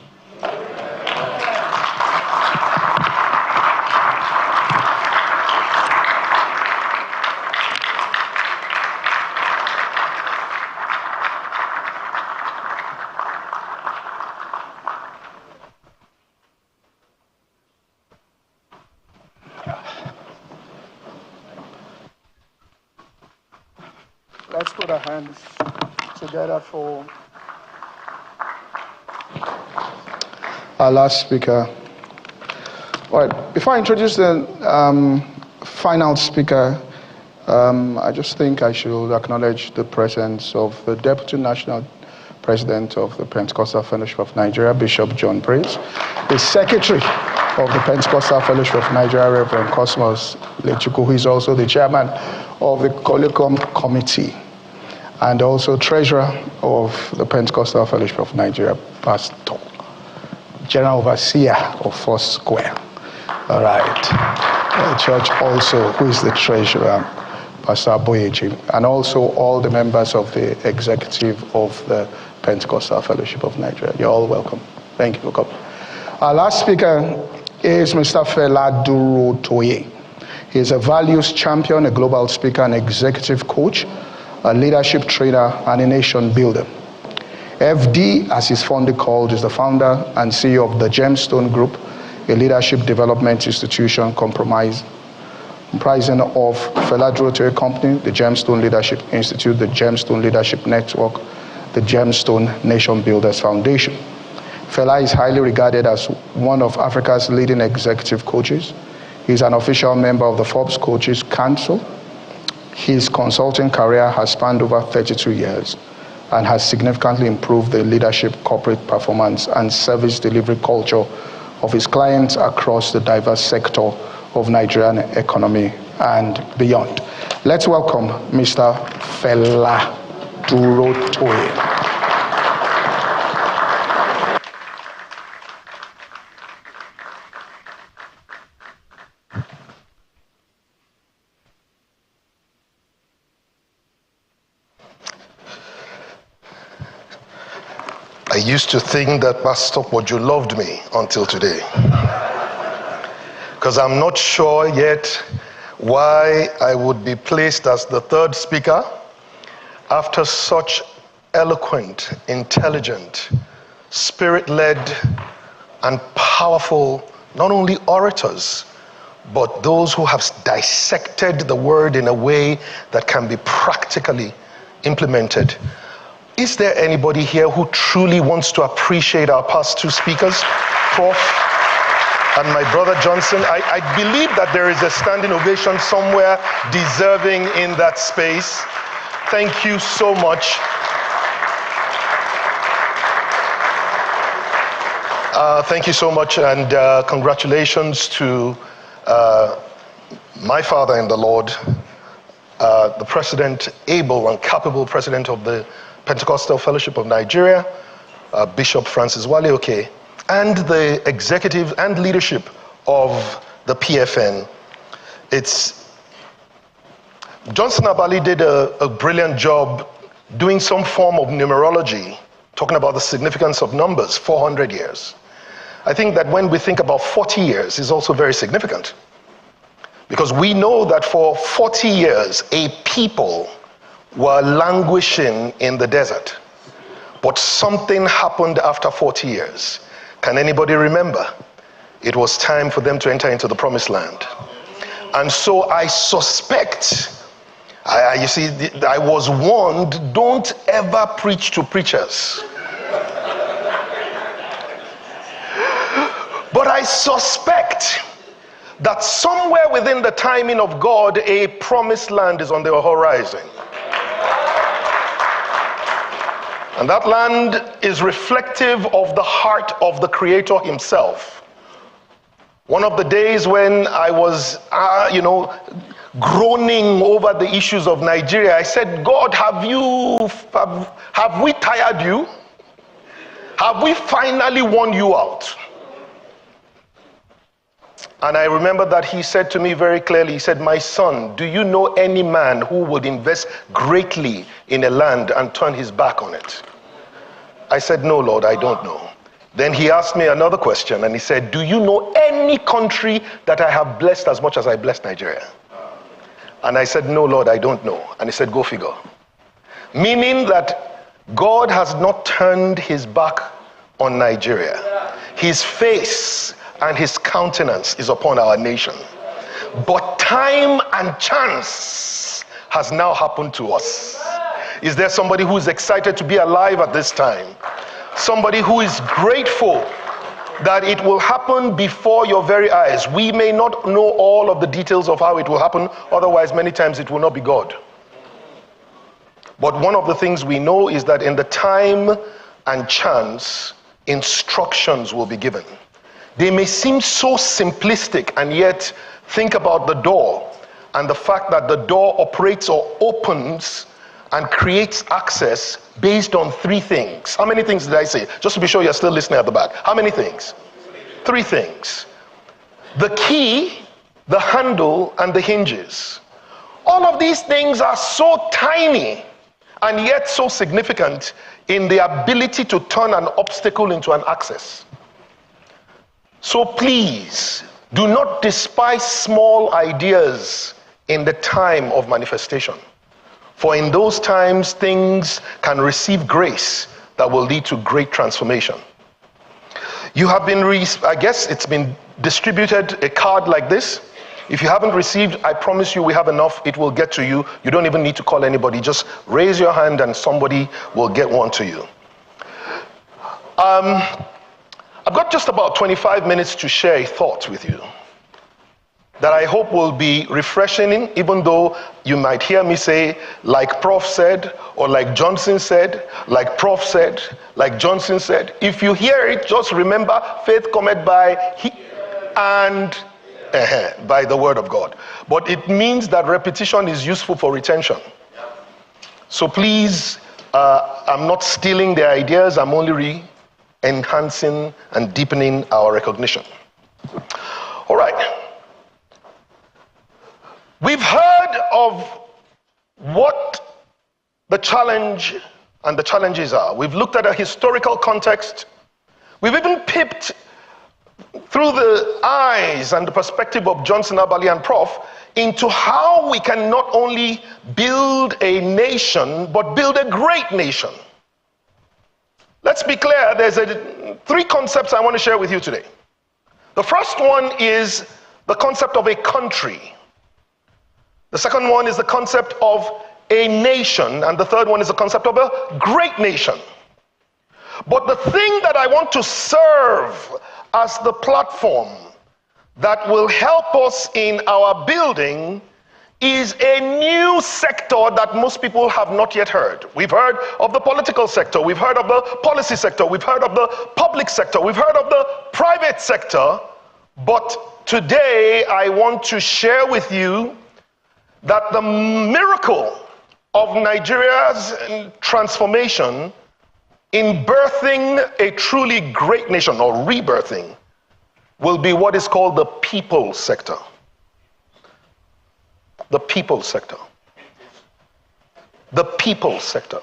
let's put our hands together for our last speaker. All right, before I introduce the final speaker, I just think I should acknowledge the presence of the Deputy National President of the Pentecostal Fellowship of Nigeria, Bishop John Praise, the Secretary of the Pentecostal Fellowship of Nigeria, Reverend Cosmos Lechuku, who is also the Chairman of the Colloquium Committee, and also Treasurer of the Pentecostal Fellowship of Nigeria, Pastor, General Overseer of First Square. All right. The church also, who is the Treasurer, Pastor Aboyeji, and also all the members of the executive of the Pentecostal Fellowship of Nigeria. You're all welcome. Thank you for coming. Our last speaker is Mr. Fela Durotoye. He is a values champion, a global speaker, an executive coach, a leadership trainer, and a nation builder. FD, as he's fondly called, is the founder and CEO of the Gemstone Group, a leadership development institution comprising of Fela Durotoye Company, the Gemstone Leadership Institute, the Gemstone Leadership Network, the Gemstone Nation Builders Foundation. Fela is highly regarded as one of Africa's leading executive coaches. He's an official member of the Forbes Coaches Council. His consulting career has spanned over 32 years and has significantly improved the leadership, corporate performance, and service delivery culture of his clients across the diverse sector of Nigerian economy and beyond. Let's welcome Mr. Fela Durotoye. I used to think that Pastor Poju loved me until today. Because I'm not sure yet why I would be placed as the third speaker after such eloquent, intelligent, spirit-led, and powerful, not only orators, but those who have dissected the word in a way that can be practically implemented. Is there anybody here who truly wants to appreciate our past two speakers, Prof and my brother Johnson? I believe that there is a standing ovation somewhere deserving in that space. Thank you so much. Thank you so much, and congratulations to my father in the Lord, the president, able and capable president of the Pentecostal Fellowship of Nigeria, Bishop Francis Wale-Oke, and the executive and leadership of the PFN. Johnson Abbaly did a brilliant job doing some form of numerology, talking about the significance of numbers, 400 years. I think that when we think about 40 years is also very significant. Because we know that for 40 years, a people were languishing in the desert. But something happened after 40 years. Can anybody remember? It was time for them to enter into the promised land. And so I suspect, you see, I was warned, don't ever preach to preachers. But I suspect that somewhere within the timing of God, a promised land is on the horizon. And that land is reflective of the heart of the Creator himself. One of the days when I was, groaning over the issues of Nigeria, I said, God, have we tired you? Have we finally worn you out? And I remember that he said to me very clearly, he said, my son, do you know any man who would invest greatly in a land and turn his back on it? I said, no, Lord, I don't know. Then he asked me another question and he said, do you know any country that I have blessed as much as I blessed Nigeria? And I said, no, Lord, I don't know. And he said, go figure. Meaning that God has not turned his back on Nigeria. His face and his countenance is upon our nation. But time and chance has now happened to us. Is there somebody who is excited to be alive at this time? Somebody who is grateful that it will happen before your very eyes. We may not know all of the details of how it will happen, otherwise many times it will not be God. But one of the things we know is that in the time and chance, instructions will be given. They may seem so simplistic, and yet think about the door and the fact that the door operates or opens and creates access based on three things. How many things did I say? Just to be sure you're still listening at the back. How many things? Three things. The key, the handle, and the hinges. All of these things are so tiny and yet so significant in the ability to turn an obstacle into an access. So please, do not despise small ideas in the time of manifestation. For in those times, things can receive grace that will lead to great transformation. You have been, I guess it's been distributed a card like this. If you haven't received, I promise you we have enough. It will get to you. You don't even need to call anybody. Just raise your hand and somebody will get one to you. I've got just about 25 minutes to share a thought with you that I hope will be refreshing, even though you might hear me say, like Prof said, or like Johnson said, like Prof said, like Johnson said. If you hear it, just remember, faith cometh by by the word of God. But it means that repetition is useful for retention. So please, I'm not stealing the ideas, I'm only enhancing and deepening our recognition. All right. We've heard of what the challenge and the challenges are. We've looked at a historical context. We've even peeped through the eyes and the perspective of Johnson, Abbaly, and Prof into how we can not only build a nation, but build a great nation. Let's be clear, there's three concepts I want to share with you today. The first one is the concept of a country. The second one is the concept of a nation, and the third one is the concept of a great nation. But the thing that I want to serve as the platform that will help us in our building is a new sector that most people have not yet heard. We've heard of the political sector, we've heard of the policy sector, we've heard of the public sector, we've heard of the private sector, but today I want to share with you that the miracle of Nigeria's transformation in birthing a truly great nation, or rebirthing, will be what is called the people sector. The people sector. The people sector.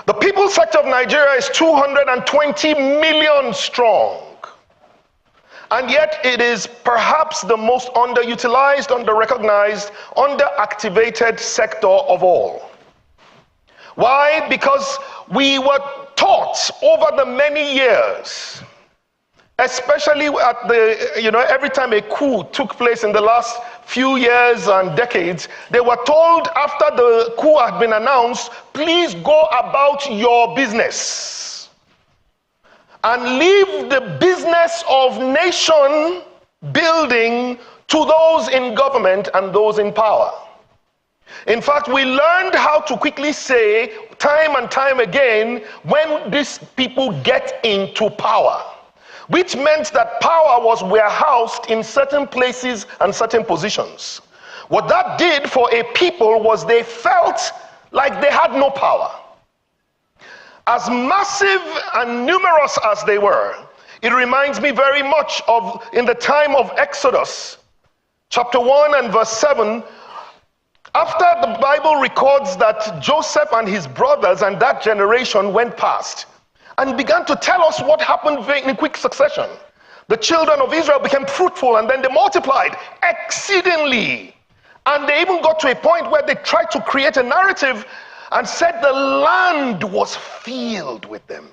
The people sector of Nigeria is 220 million strong. And yet it is perhaps the most underutilized, underrecognized, underactivated sector of all. Why? Because we were taught over the many years, especially at every time a coup took place in the last few years and decades, they were told after the coup had been announced, please go about your business and leave the business of nation building to those in government and those in power. In fact, we learned how to quickly say time and time again when these people get into power, which meant that power was warehoused in certain places and certain positions. What that did for a people was they felt like they had no power. As massive and numerous as they were, it reminds me very much of in the time of Exodus, chapter 1 and verse 7, after the Bible records that Joseph and his brothers and that generation went past and began to tell us what happened in quick succession. The children of Israel became fruitful and then they multiplied exceedingly. And they even got to a point where they tried to create a narrative and said the land was filled with them.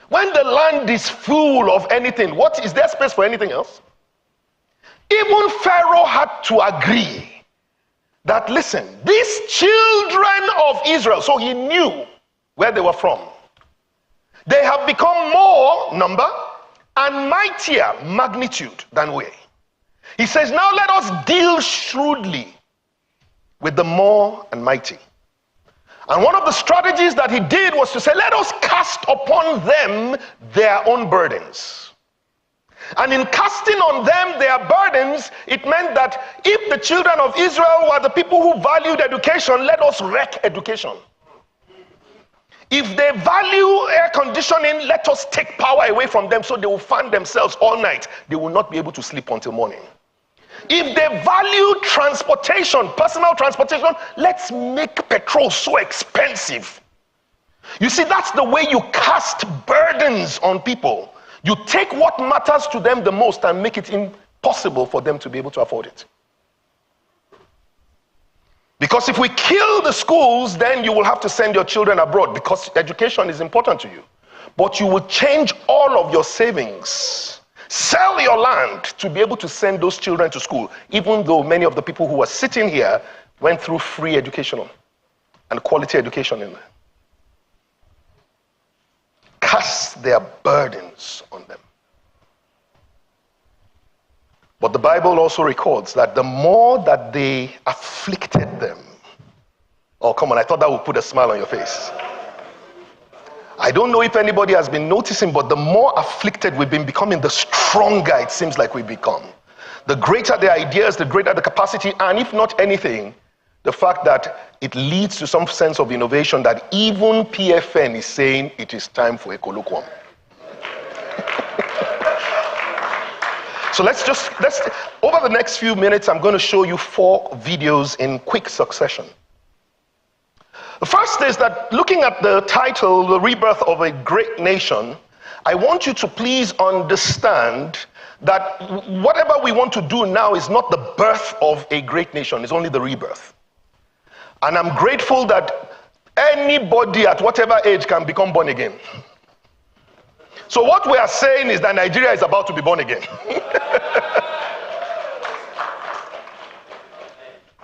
When the land is full of anything, what is there space for anything else? Even Pharaoh had to agree that, listen, these children of Israel, so he knew where they were from. They have become more number and mightier magnitude than we. He says, now let us deal shrewdly with the more and mighty. And one of the strategies that he did was to say, let us cast upon them their own burdens. And in casting on them their burdens, it meant that if the children of Israel were the people who valued education, let us wreck education. If they value air conditioning, let us take power away from them so they will fan themselves all night. They will not be able to sleep until morning. If they value transportation, personal transportation, let's make petrol so expensive. You see, that's the way you cast burdens on people. You take what matters to them the most and make it impossible for them to be able to afford it. Because if we kill the schools, then you will have to send your children abroad because education is important to you. But you will change all of your savings, sell your land to be able to send those children to school, even though many of the people who are sitting here went through free education and quality education in there. Cast their burdens on them. But the Bible also records that the more that they afflicted them, oh come on, I thought that would put a smile on your face. I don't know if anybody has been noticing, but the more afflicted we've been becoming, the stronger it seems like we've become. The greater the ideas, the greater the capacity, and if not anything, the fact that it leads to some sense of innovation that even PFN is saying it is time for a colloquium. So let's over the next few minutes, I'm going to show you 4 videos in quick succession. The first is that looking at the title, The Rebirth of a Great Nation, I want you to please understand that whatever we want to do now is not the birth of a great nation, it's only the rebirth. And I'm grateful that anybody at whatever age can become born again. So what we are saying is that Nigeria is about to be born again.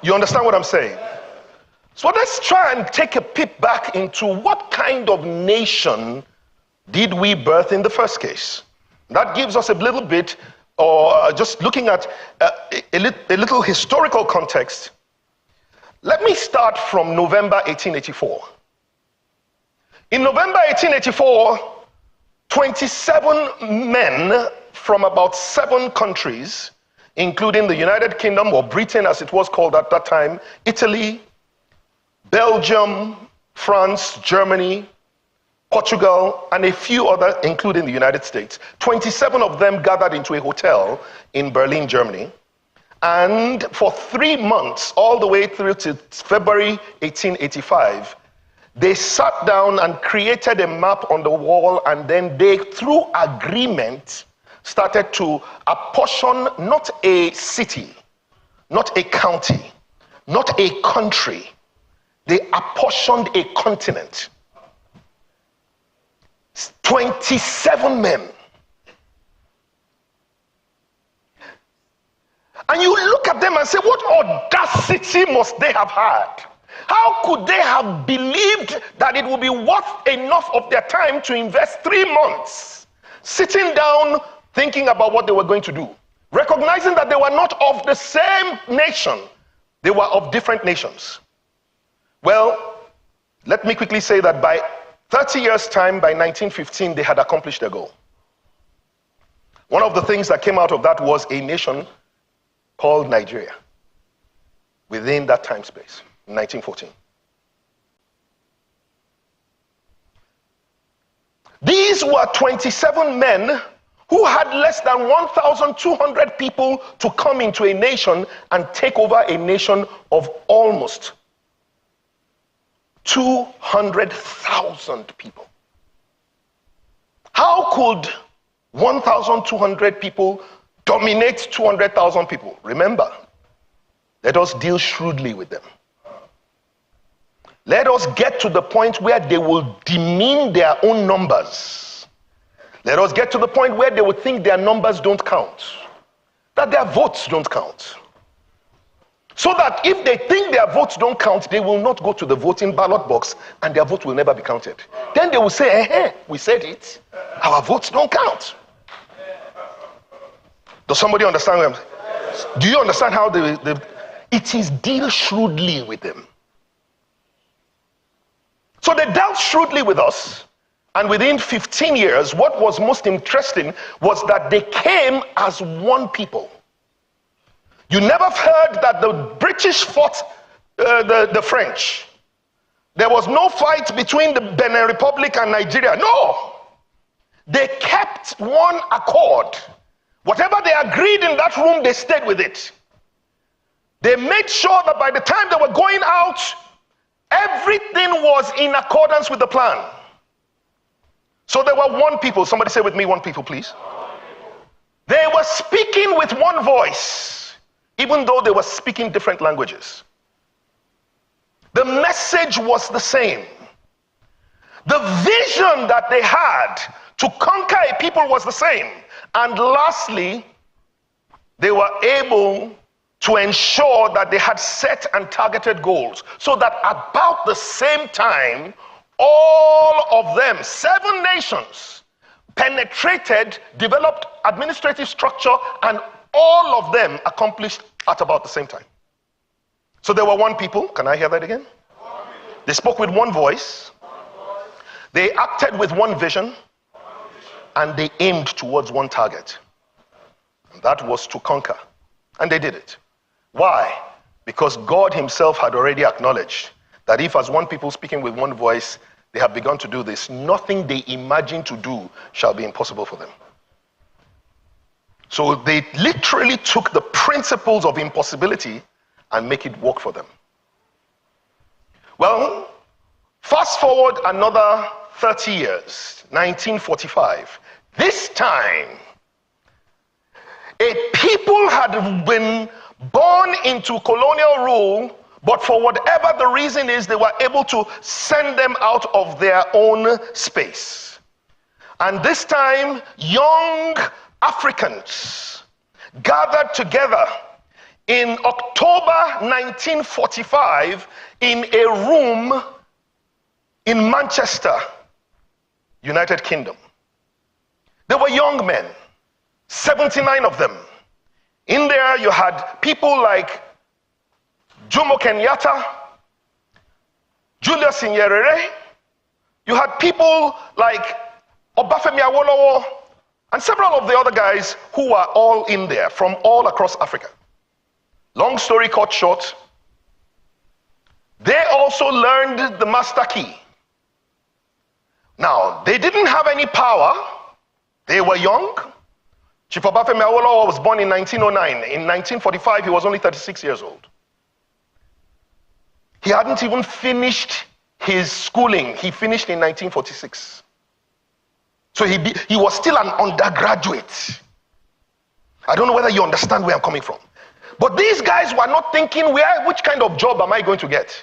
You understand what I'm saying? So let's try and take a peep back into what kind of nation did we birth in the first case. That gives us a little bit, or just looking at a little historical context. Let me start from November 1884. In November 1884, 27 men from about 7 countries, including the United Kingdom, or Britain as it was called at that time, Italy, Belgium, France, Germany, Portugal, and a few others, including the United States. 27 of them gathered into a hotel in Berlin, Germany. And for 3 months, all the way through to February 1885, They sat down and created a map on the wall, and then they, through agreement, started to apportion not a city, not a county, not a country. They apportioned a continent. 27 men. And you look at them and say, what audacity must they have had? How could they have believed that it would be worth enough of their time to invest 3 months sitting down thinking about what they were going to do, recognizing that they were not of the same nation, they were of different nations? Well, let me quickly say that by 30 years' time, by 1915, they had accomplished their goal. One of the things that came out of that was a nation called Nigeria within that time space, in 1914. These were 27 men who had less than 1,200 people to come into a nation and take over a nation of almost 200,000 people. How could 1,200 people dominate 200,000 people? Remember, let us deal shrewdly with them. Let us get to the point where they will demean their own numbers. Let us get to the point where they will think their numbers don't count, that their votes don't count. So that if they think their votes don't count, they will not go to the voting ballot box and their vote will never be counted. Then they will say, we said it, our votes don't count. Does somebody understand what I'm saying? Do you understand how it is deal shrewdly with them? So they dealt shrewdly with us, and within 15 years, what was most interesting was that they came as one people. You never heard that the British fought the French. There was no fight between the Benin Republic and Nigeria. No! They kept one accord. Whatever they agreed in that room, they stayed with it. They made sure that by the time they were going out, everything was in accordance with the plan. So they were one people. Somebody say with me, one people, please. They were speaking with one voice, even though they were speaking different languages. The message was the same. The vision that they had to conquer a people was the same. And lastly, they were able to ensure that they had set and targeted goals, so that about the same time, all of them, 7 nations, penetrated, developed administrative structure, and all of them accomplished at about the same time. So they were one people. Can I hear that again? They spoke with one voice. They acted with one vision. And they aimed towards one target. And that was to conquer. And they did it. Why? Because God himself had already acknowledged that if as one people speaking with one voice, they have begun to do this, nothing they imagine to do shall be impossible for them. So they literally took the principles of impossibility and make it work for them. Well, fast forward another 30 years, 1945. This time, a people had been born into colonial rule, but for whatever the reason is, they were able to send them out of their own space. And this time, young Africans gathered together in October 1945 in a room in Manchester, United Kingdom. They were young men, 79 of them. In there, you had people like Jomo Kenyatta, Julius Nyerere. You had people like Obafemi Awolowo, and several of the other guys who were all in there from all across Africa. Long story cut short, they also learned the master key. Now, they didn't have any power. They were young. Chief Obafemi Awolowo was born in 1909. In 1945, he was only 36 years old. He hadn't even finished his schooling, he finished in 1946. So he was still an undergraduate. I don't know whether you understand where I'm coming from. But these guys were not thinking, which kind of job am I going to get?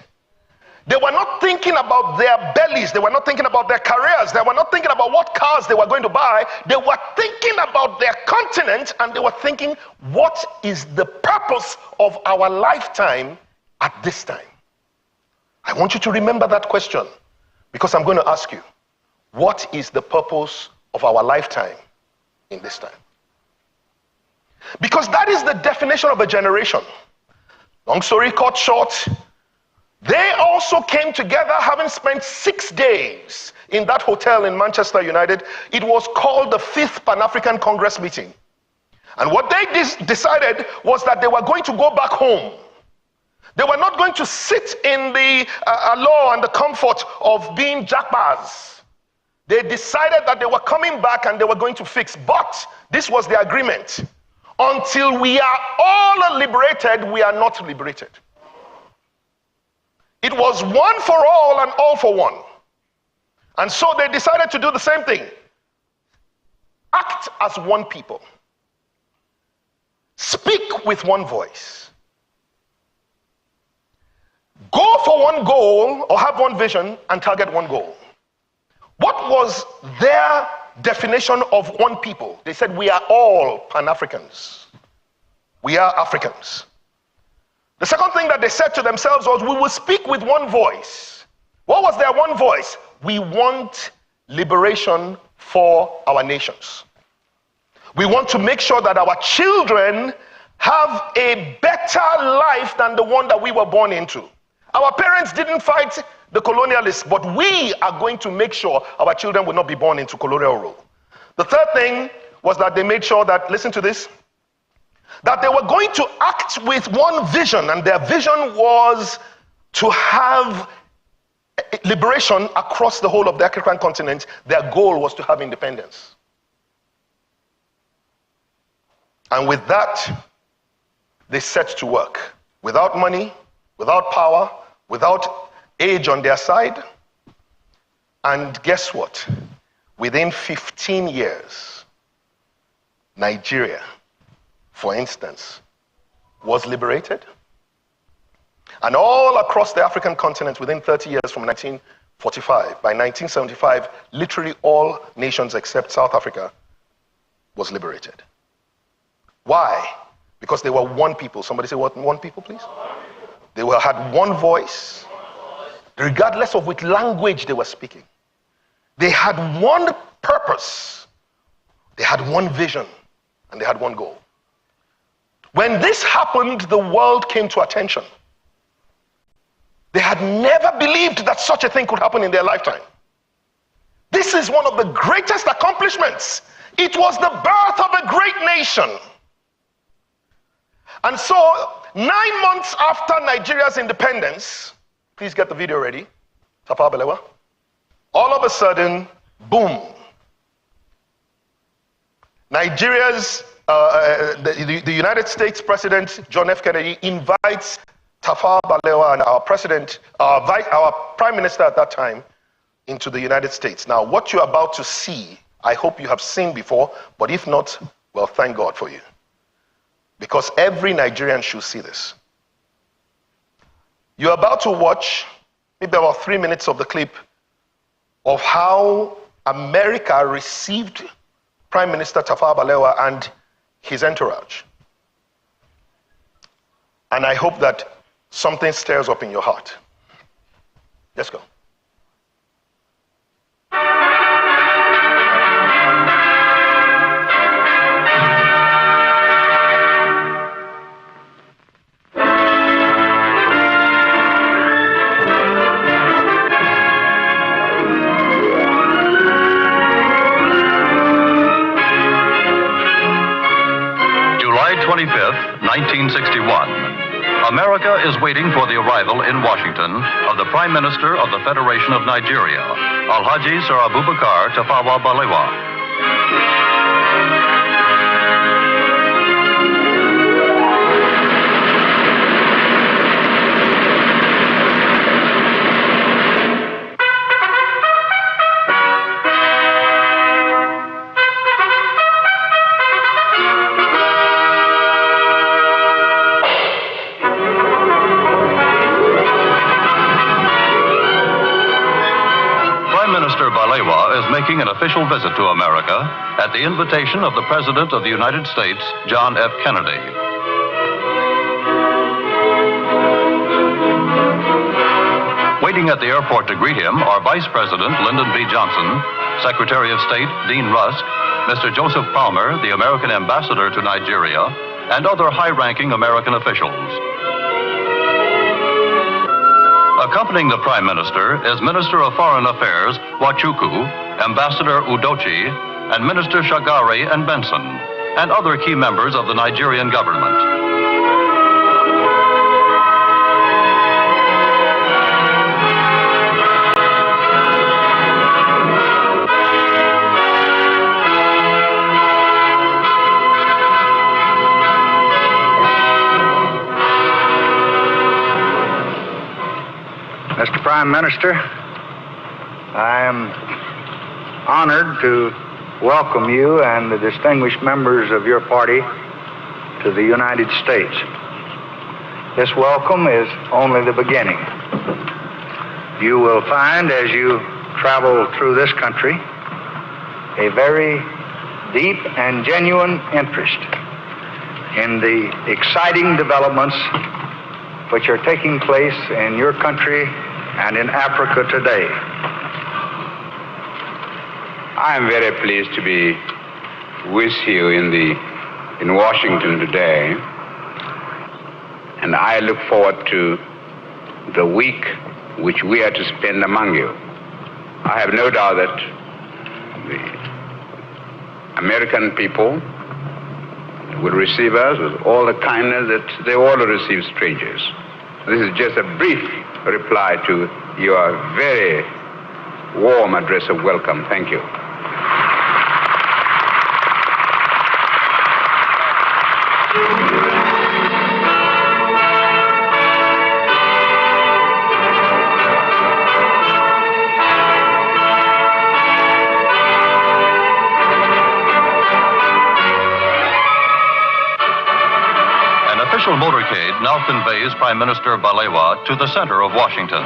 They were not thinking about their bellies. They were not thinking about their careers. They were not thinking about what cars they were going to buy. They were thinking about their continent, and they were thinking, what is the purpose of our lifetime at this time? I want you to remember that question, because I'm going to ask you, what is the purpose of our lifetime in this time? Because that is the definition of a generation. Long story cut short, they also came together, having spent 6 days in that hotel in Manchester United. It was called the 5th Pan-African Congress meeting. And what they decided was that they were going to go back home. They were not going to sit in the allure and the comfort of being jackbars. They decided that they were coming back and they were going to fix. But this was the agreement. Until we are all liberated, we are not liberated. It was one for all and all for one. And so they decided to do the same thing. Act as one people. Speak with one voice. Go for one goal or have one vision and target one goal. What was their definition of one people? They said, we are all Pan-Africans. We are Africans. The second thing that they said to themselves was, we will speak with one voice. What was their one voice? We want liberation for our nations. We want to make sure that our children have a better life than the one that we were born into. Our parents didn't fight the colonialists, but we are going to make sure our children will not be born into colonial rule. The third thing was that they made sure that, listen to this, that they were going to act with one vision, and their vision was to have liberation across the whole of the African continent. Their goal was to have independence. And with that, they set to work. Without money, without power, without age on their side. And guess what? Within 15 years, Nigeria, for instance, was liberated. And all across the African continent within 30 years from 1945, by 1975, literally all nations except South Africa was liberated. Why? Because they were one people. Somebody say, what, one people, please? They had one voice, regardless of which language they were speaking. They had one purpose, they had one vision, and they had one goal. When this happened, the world came to attention. They had never believed that such a thing could happen in their lifetime. This is one of the greatest accomplishments. It was the birth of a great nation. And so, 9 months after Nigeria's independence, please get the video ready, Tafawa Balewa, all of a sudden, boom. Nigeria's, the United States President John F. Kennedy invites Tafawa Balewa and our president, our prime minister at that time, into the United States. Now, what you're about to see, I hope you have seen before, but if not, well, thank God for you. Because every Nigerian should see this. You're about to watch maybe about 3 minutes of the clip of how America received Prime Minister Tafawa Balewa and his entourage. And I hope that something stirs up in your heart. Let's go. July 25th, 1961. America is waiting for the arrival in Washington of the Prime Minister of the Federation of Nigeria, Alhaji Sir Abubakar Tafawa Balewa. Minister Balewa is making an official visit to America at the invitation of the President of the United States, John F. Kennedy. Waiting at the airport to greet him are Vice President Lyndon B. Johnson, Secretary of State Dean Rusk, Mr. Joseph Palmer, the American Ambassador to Nigeria, and other high-ranking American officials. Accompanying the Prime Minister is Minister of Foreign Affairs Nwachukwu, Ambassador Udochi, and Minister Shagari and Benson, and other key members of the Nigerian government. Mr. Prime Minister, I am honored to welcome you and the distinguished members of your party to the United States. This welcome is only the beginning. You will find as you travel through this country a very deep and genuine interest in the exciting developments which are taking place in your country and in Africa today. I am very pleased to be with you in Washington today, and I look forward to the week which we are to spend among you. I have no doubt that the American people will receive us with all the kindness that they all receive strangers. This is just a brief reply to your very warm address of welcome. Thank you. Official motorcade now conveys Prime Minister Balewa to the center of Washington.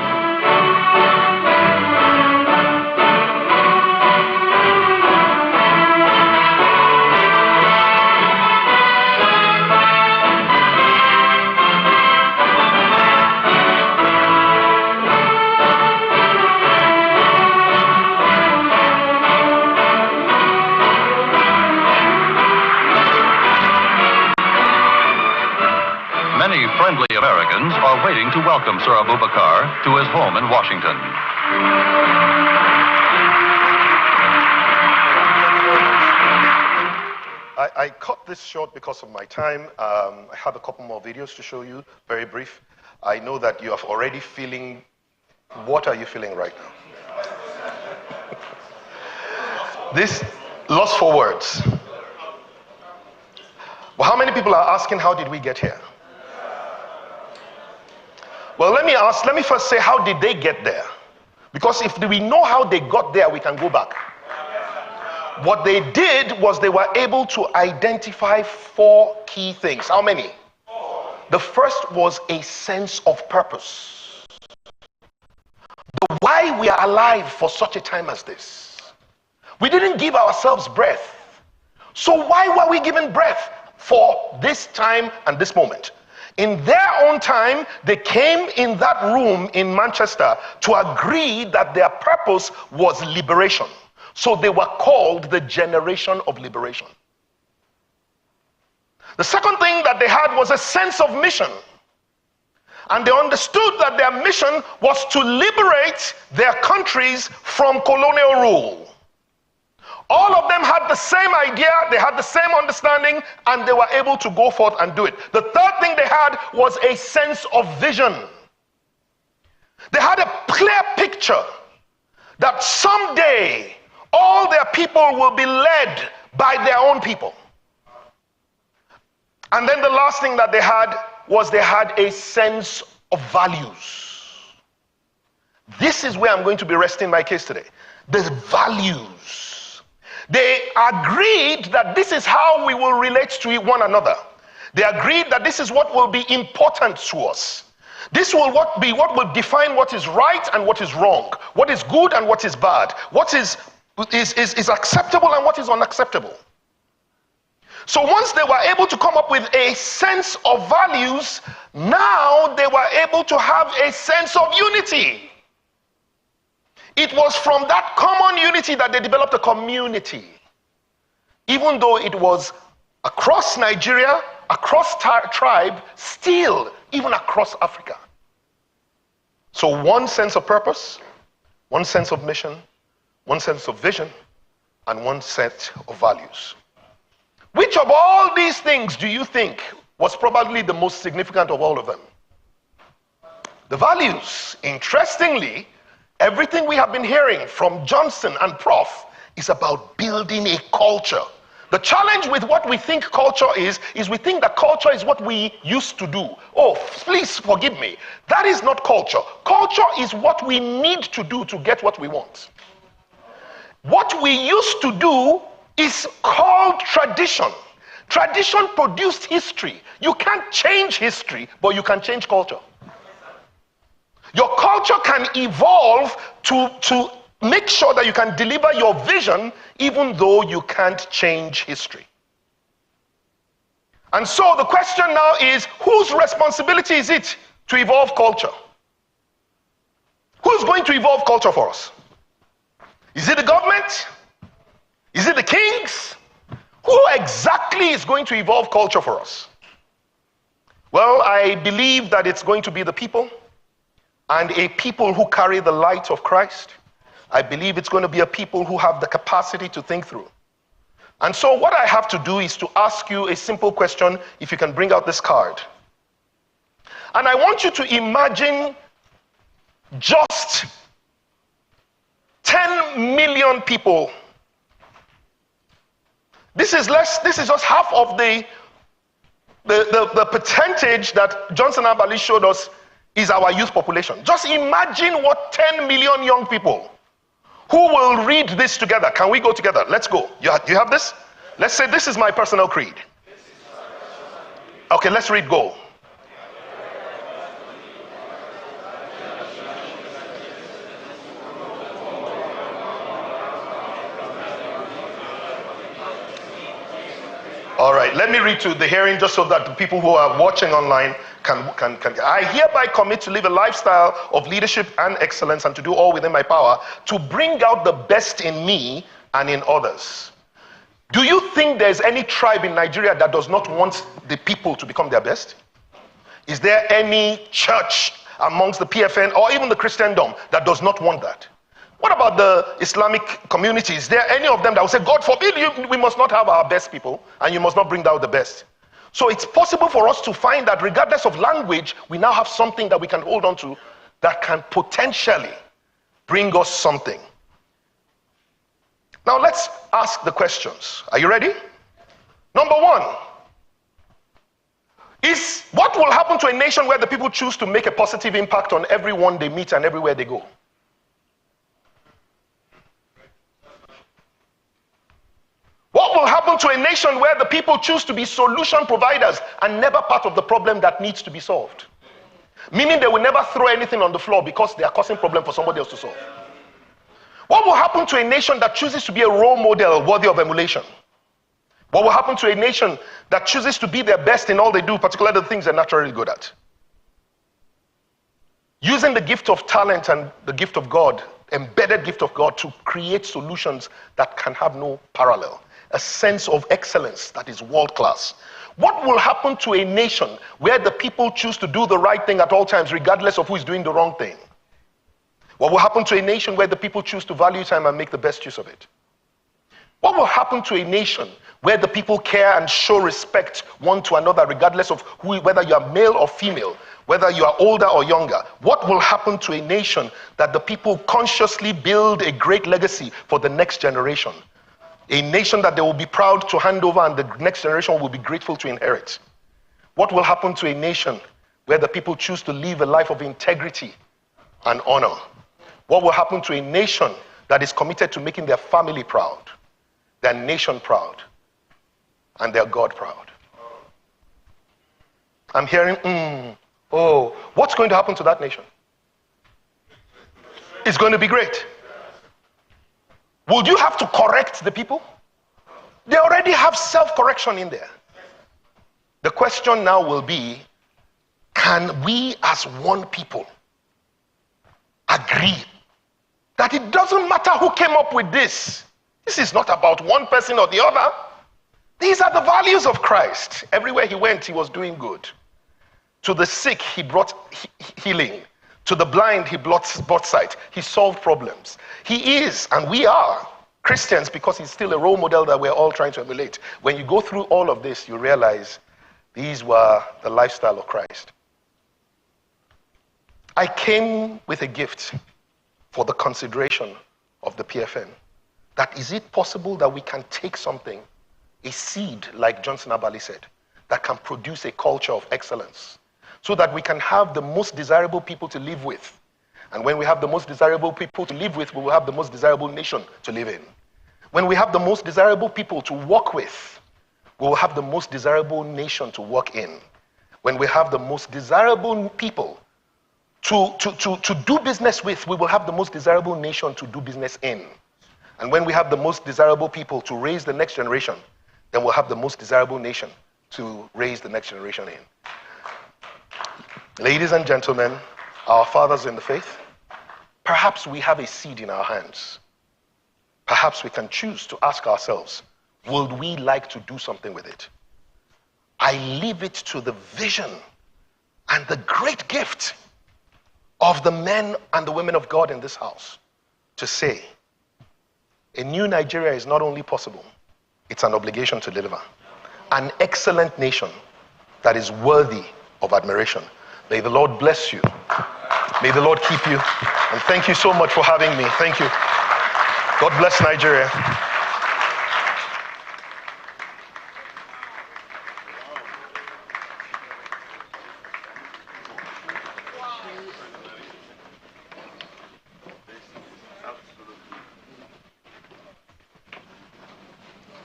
Many friendly Americans are waiting to welcome Sir Abubakar to his home in Washington. I cut this short because of my time. I have a couple more videos to show you, very brief. I know that you are already feeling, what are you feeling right now? This, lost for words. Well, how many people are asking, how did we get here? Well, let me first say, how did they get there? Because if we know how they got there, we can go back. What they did was they were able to identify 4 key things. How many? 4. The first was a sense of purpose. The why we are alive for such a time as this. We didn't give ourselves breath. So why were we given breath for this time and this moment? In their own time, they came in that room in Manchester to agree that their purpose was liberation. So they were called the generation of liberation. The second thing that they had was a sense of mission. And they understood that their mission was to liberate their countries from colonial rule. All of them had the same idea, they had the same understanding, and they were able to go forth and do it. The third thing they had was a sense of vision. They had a clear picture that someday all their people will be led by their own people. And then the last thing that they had was they had a sense of values. This is where I'm going to be resting my case today. The values. They agreed that this is how we will relate to one another. They agreed that this is what will be important to us. This will be what will define what is right and what is wrong, what is good and what is bad, what is acceptable and what is unacceptable. So once they were able to come up with a sense of values, now they were able to have a sense of unity. It was from that common unity that they developed a community. Even though it was across Nigeria, across tribe, still even across Africa. So one sense of purpose, one sense of mission, one sense of vision, and one set of values. Which of all these things do you think was probably the most significant of all of them? The values. Interestingly, everything we have been hearing from Johnson and Prof is about building a culture. The challenge with what we think culture is we think that culture is what we used to do. Oh, please forgive me. That is not culture. Culture is what we need to do to get what we want. What we used to do is called tradition. Tradition produced history. You can't change history, but you can change culture. Your culture can evolve to make sure that you can deliver your vision even though you can't change history. And so the question now is, whose responsibility is it to evolve culture? Who's going to evolve culture for us? Is it the government? Is it the kings? Who exactly is going to evolve culture for us? Well, I believe that it's going to be the people, and a people who carry the light of Christ. I believe it's going to be a people who have the capacity to think through. And so what I have to do is to ask you a simple question, if you can bring out this card. And I want you to imagine just 10 million people. This is just half of the percentage that Johnson and Abbaly showed us is our youth population. Just imagine what 10 million young people who will read this together. Can we go together? Let's go. You have this? Let's say this is my personal creed. Okay, let's read go. All right, let me read to the hearing just so that the people who are watching online can. I hereby commit to live a lifestyle of leadership and excellence and to do all within my power to bring out the best in me and in others. Do you think there's any tribe in Nigeria that does not want the people to become their best? Is there any church amongst the PFN or even the Christendom that does not want that? What about the Islamic community? Is there any of them that will say, God forbid, we must not have our best people and you must not bring out the best? So it's possible for us to find that regardless of language, we now have something that we can hold on to that can potentially bring us something. Now let's ask the questions. Are you ready? Number one is, what will happen to a nation where the people choose to make a positive impact on everyone they meet and everywhere they go? What will happen to a nation where the people choose to be solution providers and never part of the problem that needs to be solved? Meaning they will never throw anything on the floor because they are causing problem for somebody else to solve. What will happen to a nation that chooses to be a role model worthy of emulation? What will happen to a nation that chooses to be their best in all they do, particularly the things they're naturally good at? Using the gift of talent and the gift of God, embedded gift of God, to create solutions that can have no parallel. A sense of excellence that is world class. What will happen to a nation where the people choose to do the right thing at all times, regardless of who is doing the wrong thing? What will happen to a nation where the people choose to value time and make the best use of it? What will happen to a nation where the people care and show respect one to another, regardless of whether you are male or female, whether you are older or younger? What will happen to a nation that the people consciously build a great legacy for the next generation? A nation that they will be proud to hand over and the next generation will be grateful to inherit. What will happen to a nation where the people choose to live a life of integrity and honor? What will happen to a nation that is committed to making their family proud, their nation proud, and their God proud? I'm hearing, Oh, what's going to happen to that nation? It's going to be great. Would you have to correct the people? They already have self-correction in there. The question now will be, can we as one people agree that it doesn't matter who came up with this? This is not about one person or the other. These are the values of Christ. Everywhere he went, he was doing good. To the sick, he brought healing. To the blind, he brought sight. He solved problems. He is, and we are, Christians because he's still a role model that we're all trying to emulate. When you go through all of this, you realize these were the lifestyle of Christ. I came with a gift for the consideration of the PFN. That is it possible that we can take something, a seed, like Johnson Abbaly said, that can produce a culture of excellence, so that we can have the most desirable people to live with. And when we have the most desirable people to live with, we will have the most desirable nation to live in. When we have the most desirable people to work with, we will have the most desirable nation to work in. When we have the most desirable people to do business with, we will have the most desirable nation to do business in. And when we have the most desirable people to raise the next generation, then we'll have the most desirable nation to raise the next generation in. Ladies and gentlemen, our fathers in the faith, perhaps we have a seed in our hands. Perhaps we can choose to ask ourselves, would we like to do something with it? I leave it to the vision and the great gift of the men and the women of God in this house to say, a new Nigeria is not only possible, it's an obligation to deliver. An excellent nation that is worthy of admiration. May the Lord bless you. May the Lord keep you. And thank you so much for having me. Thank you. God bless Nigeria.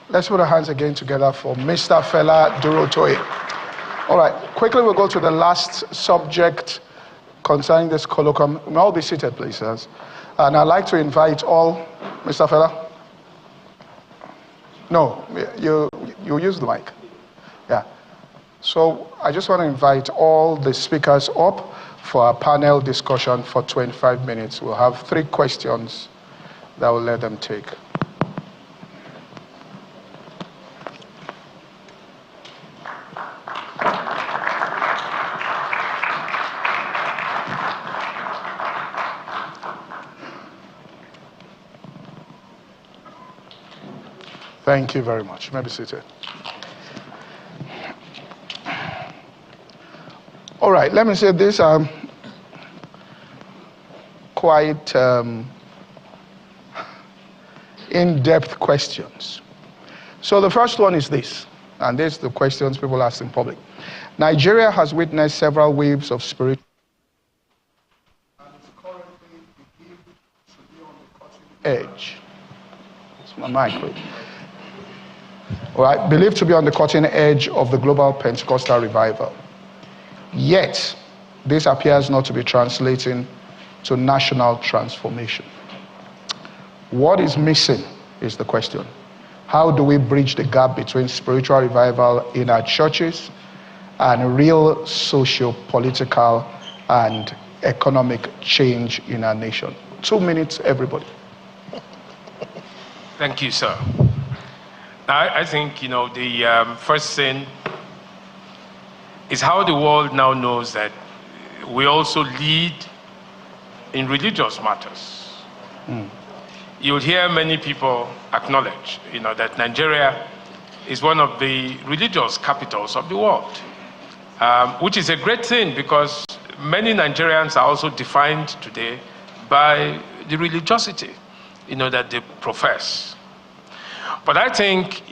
Let's put our hands again together for Mr. Fela Durotoye. All right, quickly we'll go to the last subject concerning this colloquium. You may all be seated, please. And I'd like to invite all, Mr. Fela? No, you use the mic. Yeah. So I just want to invite all the speakers up for a panel discussion for 25 minutes. We'll have 3 questions that we'll let them take. Thank you very much. You may be seated. All right, let me say this. Quite in-depth questions. So the first one is this, and this is the questions people ask in public. Nigeria has witnessed several waves of spiritual and is currently believed to be on the cutting edge. It's my mic, please. All right, believed to be on the cutting edge of the global Pentecostal revival. Yet, this appears not to be translating to national transformation. What is missing is the question. How do we bridge the gap between spiritual revival in our churches and real socio-political and economic change in our nation? 2 minutes, everybody. Thank you, sir. I think, the first thing is how the world now knows that we also lead in religious matters. You'll hear many people acknowledge, that Nigeria is one of the religious capitals of the world, which is a great thing because many Nigerians are also defined today by the religiosity, that they profess. But I think,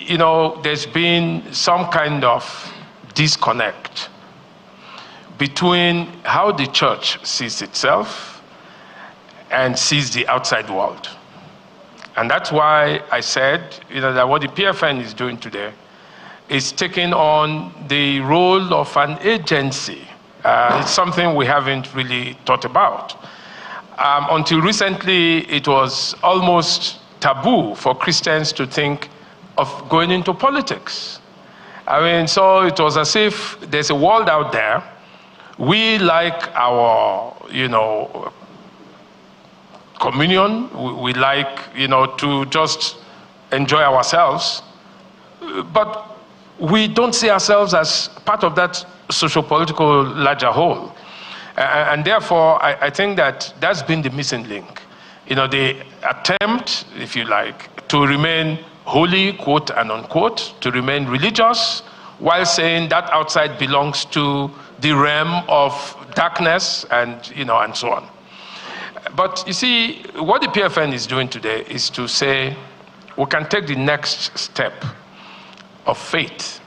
there's been some kind of disconnect between how the church sees itself and sees the outside world. And that's why I said, that what the PFN is doing today is taking on the role of an agency It's something we haven't really thought about. Until recently, it was almost taboo for Christians to think of going into politics. I mean, so it was as if there's a world out there. We like our, communion. We like, to just enjoy ourselves. But we don't see ourselves as part of that socio-political larger whole. And therefore, I think that that's been the missing link. The attempt, if you like, to remain holy, quote and unquote, to remain religious, while saying that outside belongs to the realm of darkness and, and so on. But you see, what the PFN is doing today is to say, we can take the next step of faith.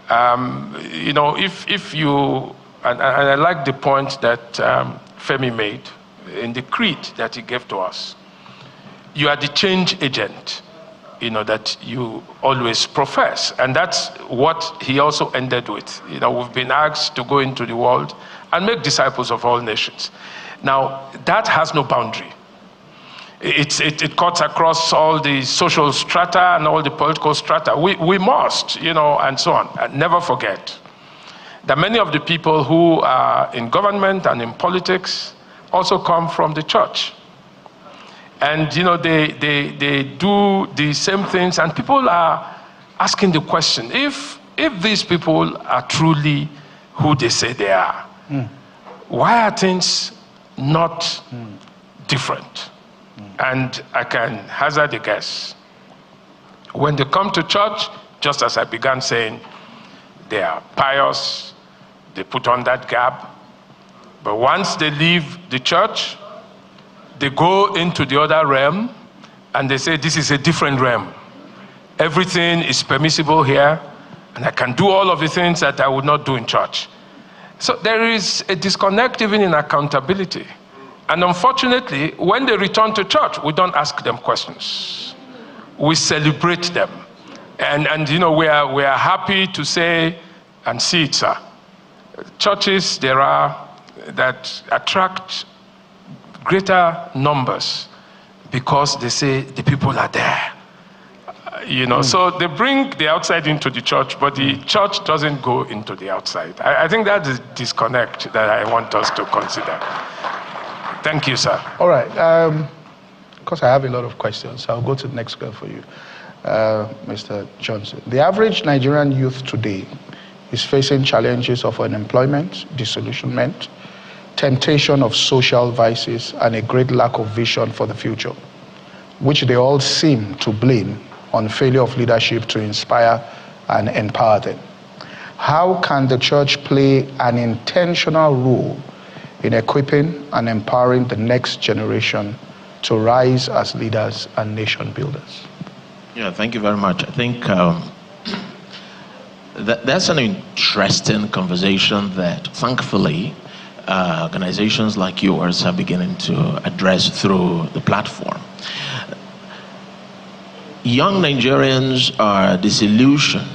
If you, and I like the point that Femi made in the creed that he gave to us, you are the change agent, that you always profess. And that's what he also ended with. We've been asked to go into the world and make disciples of all nations. Now, that has no boundary. It cuts across all the social strata and all the political strata. We must, and so on. And never forget that many of the people who are in government and in politics also come from the church. And, they do the same things, and people are asking the question, if these people are truly who they say they are, why are things not different? And I can hazard a guess. When they come to church, just as I began saying, they are pious, they put on that garb. But once they leave the church, they go into the other realm and they say, this is a different realm. Everything is permissible here, and I can do all of the things that I would not do in church. So there is a disconnect even in accountability. And unfortunately, when they return to church, we don't ask them questions. We celebrate them. And we are happy to say, and see it, sir. Churches there are that attract greater numbers because they say the people are there. So they bring the outside into the church, but the church doesn't go into the outside. I think that's a disconnect that I want us to consider. Thank you, sir. All right. Because I have a lot of questions, I'll go to the next girl for you, Mr. Johnson. The average Nigerian youth today is facing challenges of unemployment, disillusionment, temptation of social vices, and a great lack of vision for the future, which they all seem to blame on failure of leadership to inspire and empower them. How can the church play an intentional role in equipping and empowering the next generation to rise as leaders and nation builders? Yeah, thank you very much. I think that's an interesting conversation that thankfully organizations like yours are beginning to address through the platform. Young Nigerians are disillusioned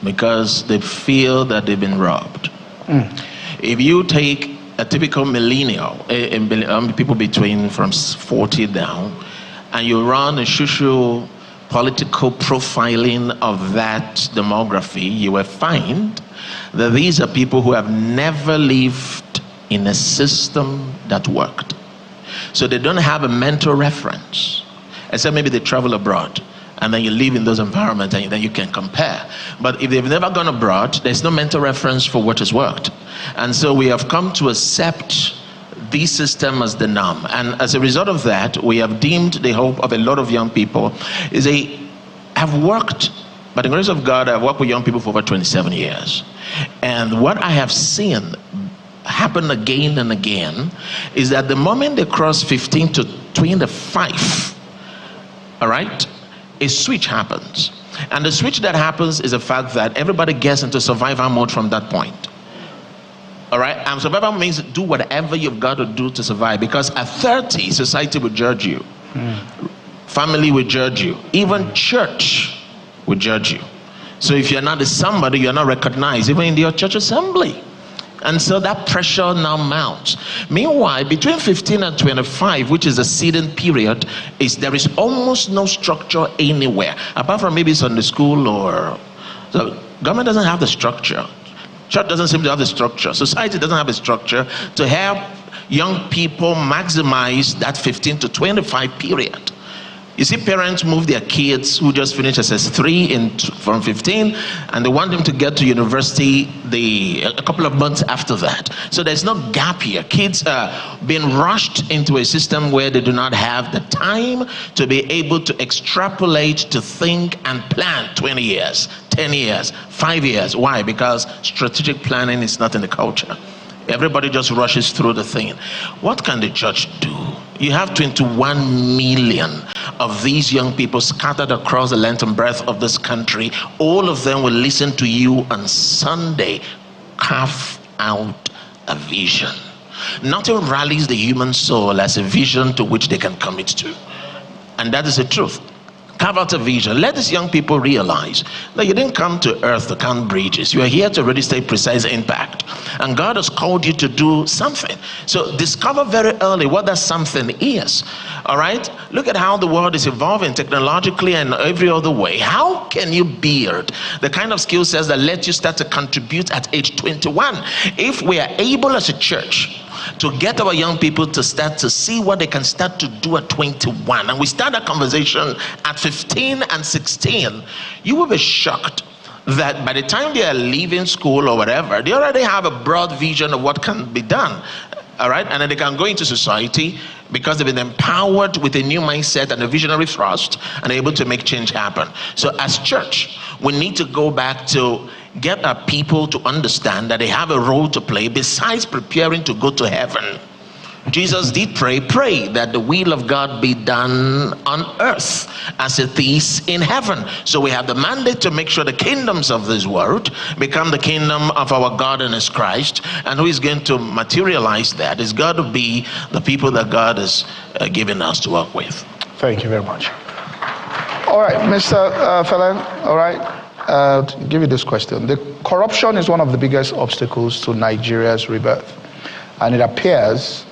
because they feel that they've been robbed. If you take a typical millennial, people between from 40 down, and you run a social political profiling of that demography, you will find that these are people who have never lived in a system that worked. So they don't have a mental reference, except maybe they travel abroad. And then you live in those environments and then you can compare. But if they've never gone abroad, there's no mental reference for what has worked. And so we have come to accept this system as the norm. And as a result of that, we have deemed the hope of a lot of young people is I've worked, by the grace of God, I've worked with young people for over 27 years. And what I have seen happen again and again is that the moment they cross 15 to 25, all right, a switch happens. And the switch that happens is the fact that everybody gets into survival mode from that point. All right? And survival means do whatever you've got to do to survive, because at 30, society will judge you. Family will judge you. Even church will judge you. So if you're not a somebody, you're not recognized, even in your church assembly. And so that pressure now mounts. Meanwhile, between 15 and 25, which is the seeding period, there is almost no structure anywhere, apart from maybe Sunday school or... So government doesn't have the structure. Church doesn't seem to have the structure. Society doesn't have a structure to help young people maximize that 15 to 25 period. You see, parents move their kids who just finished SS3 from 15, and they want them to get to university a couple of months after that. So there's no gap here. Kids are being rushed into a system where they do not have the time to be able to extrapolate, to think and plan 20 years, 10 years, 5 years. Why? Because strategic planning is not in the culture. Everybody just rushes through the thing. What can the church do? You have 21 million of these young people scattered across the length and breadth of this country. All of them will listen to you on Sunday. Carve out a vision. Nothing rallies the human soul as a vision to which they can commit to. And that is the truth. Carve out a vision. Let these young people realize that you didn't come to earth to count bridges. You are here to register a precise impact. And God has called you to do something. So discover very early what that something is. All right? Look at how the world is evolving technologically and every other way. How can you build the kind of skill sets that let you start to contribute at age 21? If we are able as a church to get our young people to start to see what they can start to do at 21, and we start that conversation at 15 and 16, you will be shocked that by the time they are leaving school or whatever, they already have a broad vision of what can be done. All right, and then they can go into society because they've been empowered with a new mindset and a visionary thrust and able to make change happen. So as church, we need to go back to get our people to understand that they have a role to play besides preparing to go to heaven. Jesus did pray that the will of God be done on earth as it is in heaven. So we have the mandate to make sure the kingdoms of this world become the kingdom of our God and His Christ. And who is going to materialize that is got to be the people that God has given us to work with. Thank you very much. All right, Mr. Fela, all right. To give you this question. The corruption is one of the biggest obstacles to Nigeria's rebirth. And it appears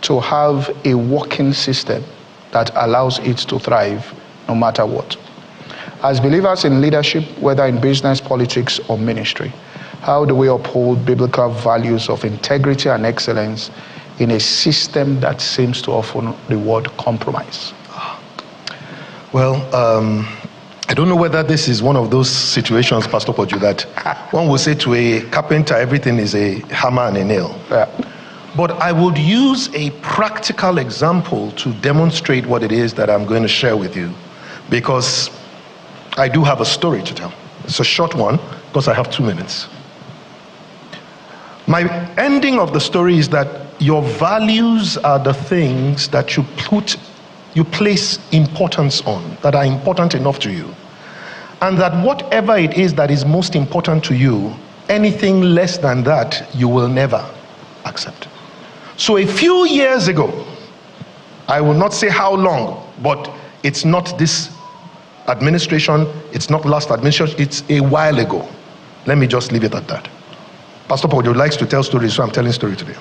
to have a working system that allows it to thrive no matter what. As believers in leadership, whether in business, politics, or ministry, how do we uphold biblical values of integrity and excellence in a system that seems to often reward compromise? Well, I don't know whether this is one of those situations, Pastor Poju, that one will say to a carpenter, everything is a hammer and a nail. Yeah. But I would use a practical example to demonstrate what it is that I'm going to share with you, because I do have a story to tell. It's a short one, because I have 2 minutes. My ending of the story is that your values are the things that you place importance on, that are important enough to you. And that whatever it is that is most important to you, anything less than that, you will never accept. So a few years ago, I will not say how long, but it's not this administration, it's not last administration, it's a while ago. Let me just leave it at that. Pastor Pojo likes to tell stories, so I'm telling story today.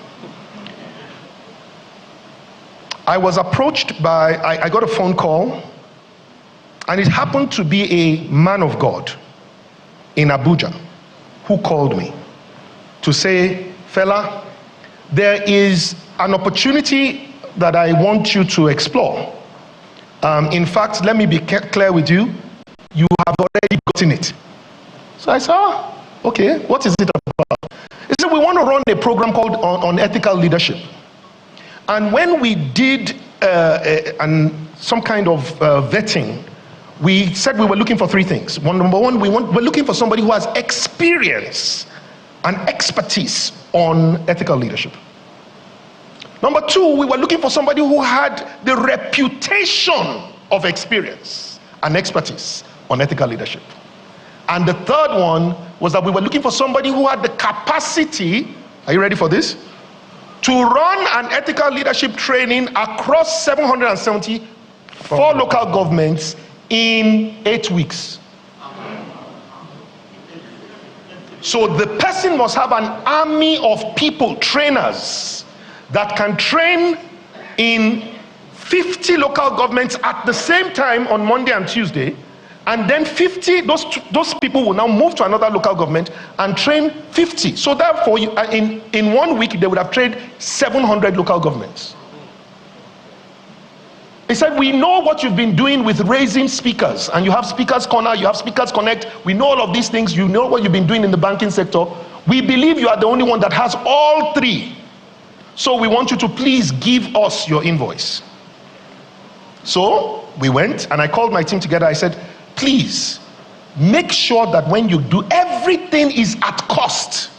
I was approached by, I got a phone call, and it happened to be a man of God in Abuja who called me to say, Fela, there is an opportunity that I want you to explore. In fact, let me be clear with you, you have already gotten it. So I said, okay, what is it about? He said, we want to run a program called on ethical leadership. And when we did some kind of vetting, we said we were looking for 3 things. Number one, we're looking for somebody who has experience and expertise on ethical leadership. Number 2, we were looking for somebody who had the reputation of experience and expertise on ethical leadership. And the 3rd one was that we were looking for somebody who had the capacity, are you ready for this? To run an ethical leadership training across 774 local governments in 8 weeks. So the person must have an army of people, trainers, that can train in 50 local governments at the same time on Monday and Tuesday, and then 50, those people will now move to another local government and train 50. So therefore, in 1 week, they would have trained 700 local governments. He said, we know what you've been doing with raising speakers, and you have Speakers Corner, you have Speakers Connect. We know all of these things. You know what you've been doing in the banking sector. We believe you are the only one that has all three. So we want you to please give us your invoice. So we went, and I called my team together. I said, please make sure that when you do, everything is at cost.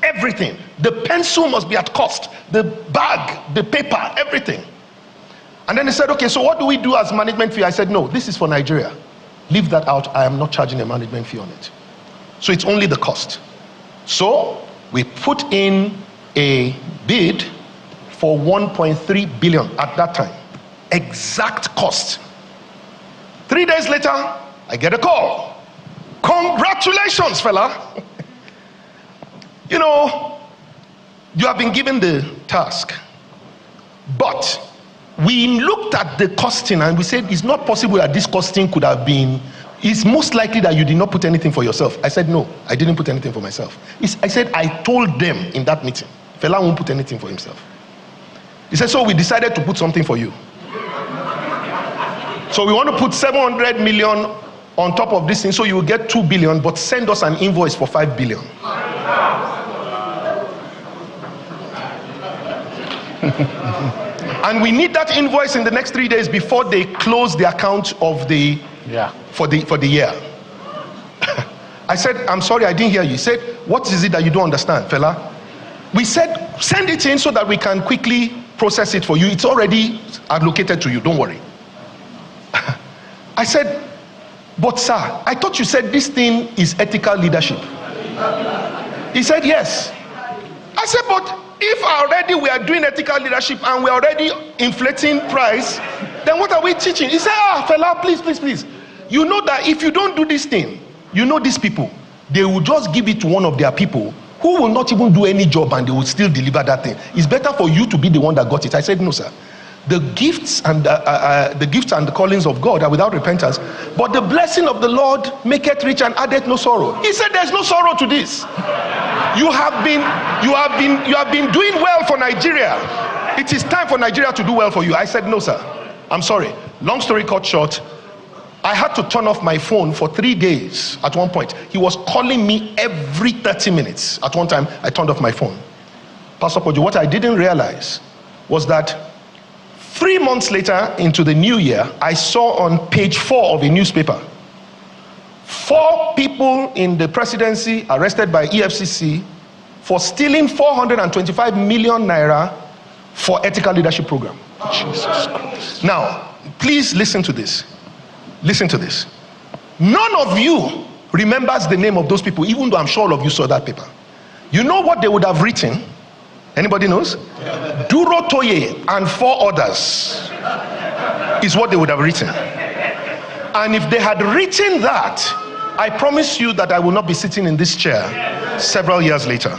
Everything. The pencil must be at cost. The bag, the paper, everything. And then they said, okay, so what do we do as management fee? I said, no, this is for Nigeria. Leave that out. I am not charging a management fee on it. So it's only the cost. So we put in a bid for 1.3 billion at that time. Exact cost. 3 days later, I get a call. Congratulations, fella. You know, you have been given the task. But we looked at the costing and we said, it's not possible that this costing could have been, it's most likely that you did not put anything for yourself. I said, no, I didn't put anything for myself. I said, I told them in that meeting, Fela won't put anything for himself. He said, so we decided to put something for you. So we want to put 700 million on top of this thing, so you will get 2 billion, but send us an invoice for 5 billion. And we need that invoice in the next 3 days before they close the account of the for the year. I said, I'm sorry, I didn't hear you. He said, what is it that you don't understand, fella? We said, send it in so that we can quickly process it for you. It's already allocated to you, don't worry. I said, but sir, I thought you said this thing is ethical leadership. He said, yes. I said, but if already we are doing ethical leadership and we are already inflating price, then what are we teaching? He said, fella, please, please, please. You know that if you don't do this thing, you know these people, they will just give it to one of their people who will not even do any job and they will still deliver that thing. It's better for you to be the one that got it. I said, no, sir. The gifts and the callings of God are without repentance, but the blessing of the Lord maketh rich and addeth no sorrow. He said, there's no sorrow to this. You have been doing well for Nigeria. It is time for Nigeria to do well for you. I said, no, sir. I'm sorry. Long story cut short, I had to turn off my phone for 3 days at one point. He was calling me every 30 minutes. At one time, I turned off my phone. Pastor Pojo, what I didn't realize was that 3 months later into the new year, I saw on page 4 of a newspaper, 4 people in the presidency arrested by EFCC for stealing 425 million naira for ethical leadership program. Jesus Christ. Now, please listen to this. Listen to this. None of you remembers the name of those people, even though I'm sure all of you saw that paper. You know what they would have written? Anybody knows? Durotoye and 4 others is what they would have written. And if they had written that, I promise you that I will not be sitting in this chair several years later.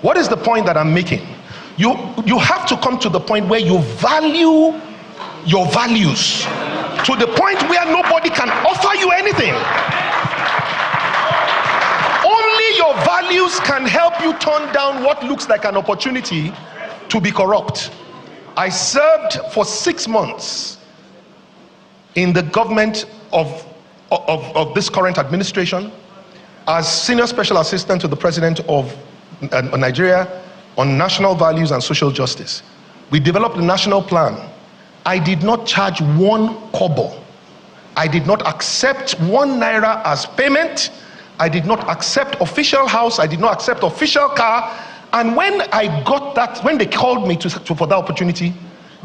What is the point that I'm making? You have to come to the point where you value your values to the point where nobody can offer you anything. Only your values can help you turn down what looks like an opportunity to be corrupt. I served for 6 months in the government of this current administration as senior special assistant to the president of Nigeria on national values and social justice. We developed a national plan. I did not charge 1 kobo. I did not accept 1 naira as payment. I did not accept official house. I did not accept official car. And when I got that, when they called me for that opportunity,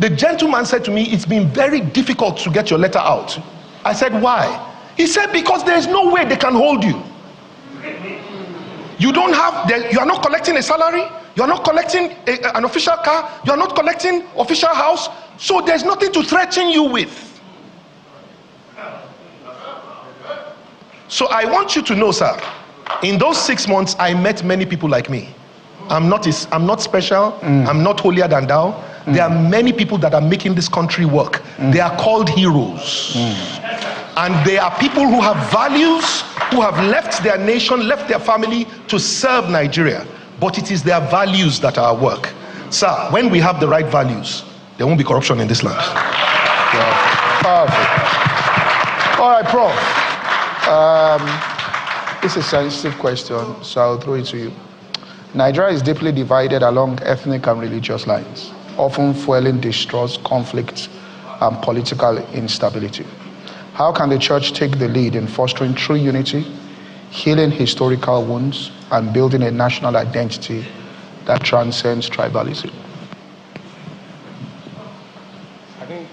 the gentleman said to me, it's been very difficult to get your letter out. I said, why? He said, because there is no way they can hold you. You don't have, you are not collecting a salary. You are not collecting an official car. You are not collecting official house. So there's nothing to threaten you with. So I want you to know, sir, In those 6 months, I met many people like me. I'm not special. I'm not holier than thou. There are many people that are making this country work. They are called heroes. And they are people who have values, who have left their nation, left their family to serve Nigeria. But it is their values that are at work. Sir, when we have the right values, there won't be corruption in this land. Perfect. All right, Prof. It's a sensitive question, so I'll throw it to you. Nigeria is deeply divided along ethnic and religious lines, often fueling distrust, conflict, and political instability. How can the church take the lead in fostering true unity, healing historical wounds, and building a national identity that transcends tribalism? I think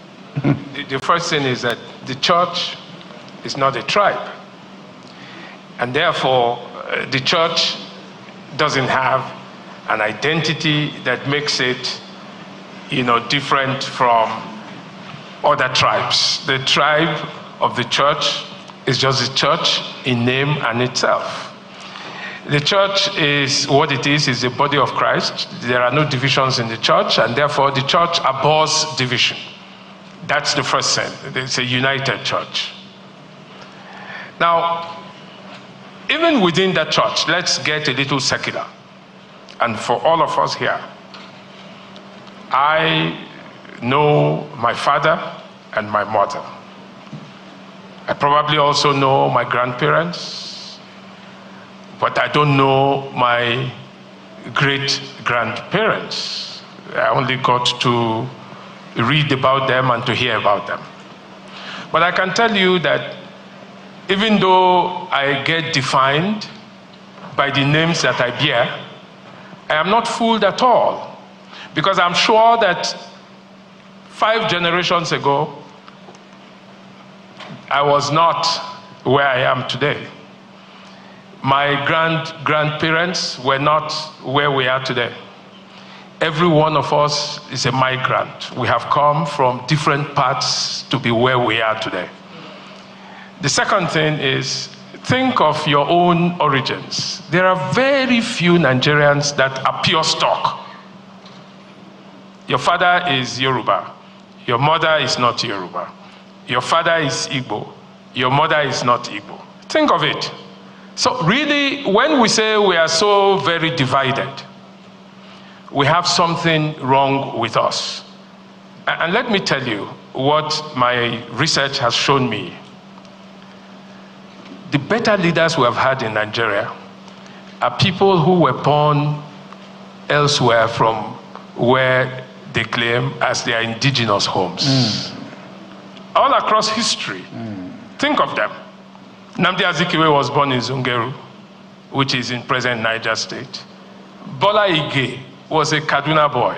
the first thing is that the church is not a tribe. And therefore, the church doesn't have an identity that makes it, different from other tribes. The tribe of the church is just the church in name and itself. The church is what it is the body of Christ. There are no divisions in the church, and therefore the church abhors division. That's the first thing. It's a united church. Now, even within that church, let's get a little secular. And for all of us here, I know my father and my mother. I probably also know my grandparents, but I don't know my great-grandparents. I only got to read about them and to hear about them. But I can tell you that even though I get defined by the names that I bear, I am not fooled at all, because I'm sure that 5 generations ago, I was not where I am today. My grandparents were not where we are today. Every one of us is a migrant. We have come from different parts to be where we are today. The second thing is, think of your own origins. There are very few Nigerians that are pure stock. Your father is Yoruba. Your mother is not Yoruba. Your father is Igbo. Your mother is not Igbo. Think of it. So really, when we say we are so very divided, we have something wrong with us. And let me tell you what my research has shown me. The better leaders we have had in Nigeria are people who were born elsewhere from where they claim as their indigenous homes. All across history, think of them. Nnamdi Azikiwe was born in Zungeru, which is in present Niger State. Bola Ige was a Kaduna boy.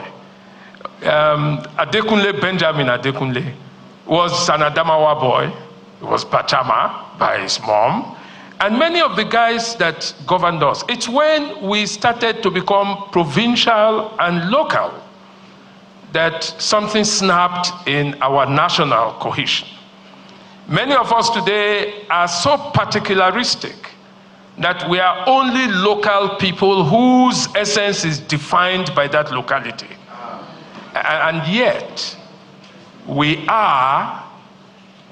Adekunle Benjamin Adekunle was an Adamawa boy. He was Pachama by his mom. And many of the guys that governed us, it's when we started to become provincial and local that something snapped in our national cohesion. Many of us today are so particularistic that we are only local people whose essence is defined by that locality. And yet, we are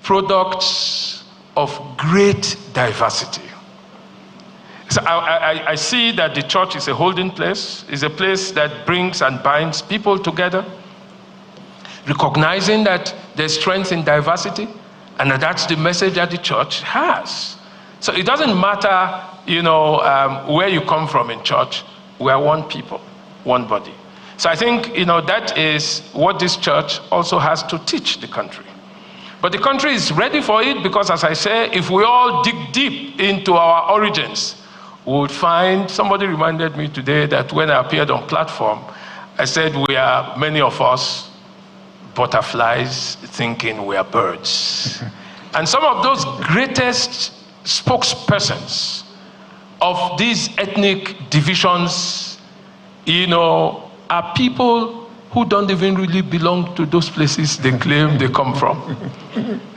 products of great diversity. So I see that the church is a holding place, is a place that brings and binds people together, recognizing that there's strength in diversity, and that's the message that the church has. So it doesn't matter, where you come from in church. We are one people, one body. So I think, that is what this church also has to teach the country. But the country is ready for it because, as I say, if we all dig deep into our origins, we would find, somebody reminded me today that when I appeared on platform, I said we are, many of us, butterflies thinking we are birds. And some of those greatest spokespersons of these ethnic divisions, are people who don't even really belong to those places they claim they come from.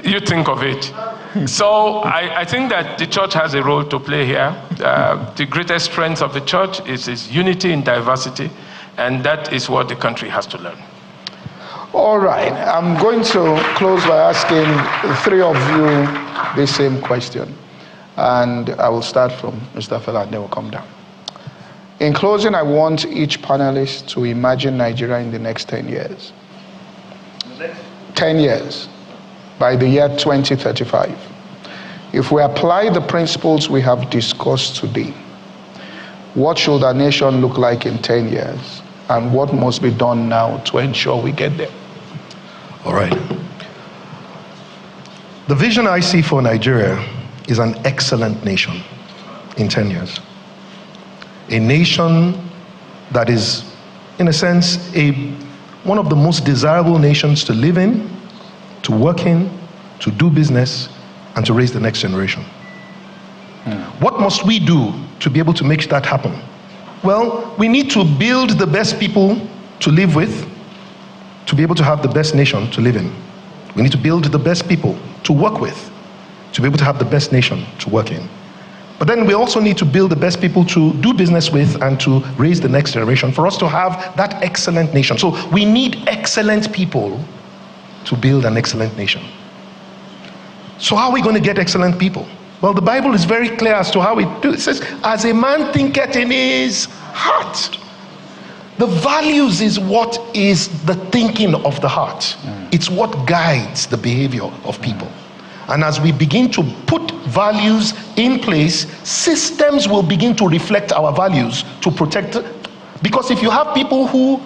You think of it. So I think that the church has a role to play here. The greatest strength of the church is its unity in diversity, and that is what the country has to learn. All right, I'm going to close by asking the three of you the same question. And I will start from Mr. Fela and then we'll come down. In closing, I want each panelist to imagine Nigeria in the next 10 years. 10 years, by the year 2035. If we apply the principles we have discussed today, what should our nation look like in 10 years? And what must be done now to ensure we get there? All right. The vision I see for Nigeria is an excellent nation in 10 years. A nation that is, in a sense, one of the most desirable nations to live in, to work in, to do business, and to raise the next generation. What must we do to be able to make that happen? Well, we need to build the best people to live with, to be able to have the best nation to live in. We need to build the best people to work with, to be able to have the best nation to work in. But then we also need to build the best people to do business with and to raise the next generation for us to have that excellent nation. So we need excellent people to build an excellent nation. So how are we going to get excellent people? Well, the Bible is very clear as to how we do it. It says, as a man thinketh in his heart. The values is what is the thinking of the heart. It's what guides the behavior of people. And as we begin to put values in place, systems will begin to reflect our values to protect. Because if you have people who,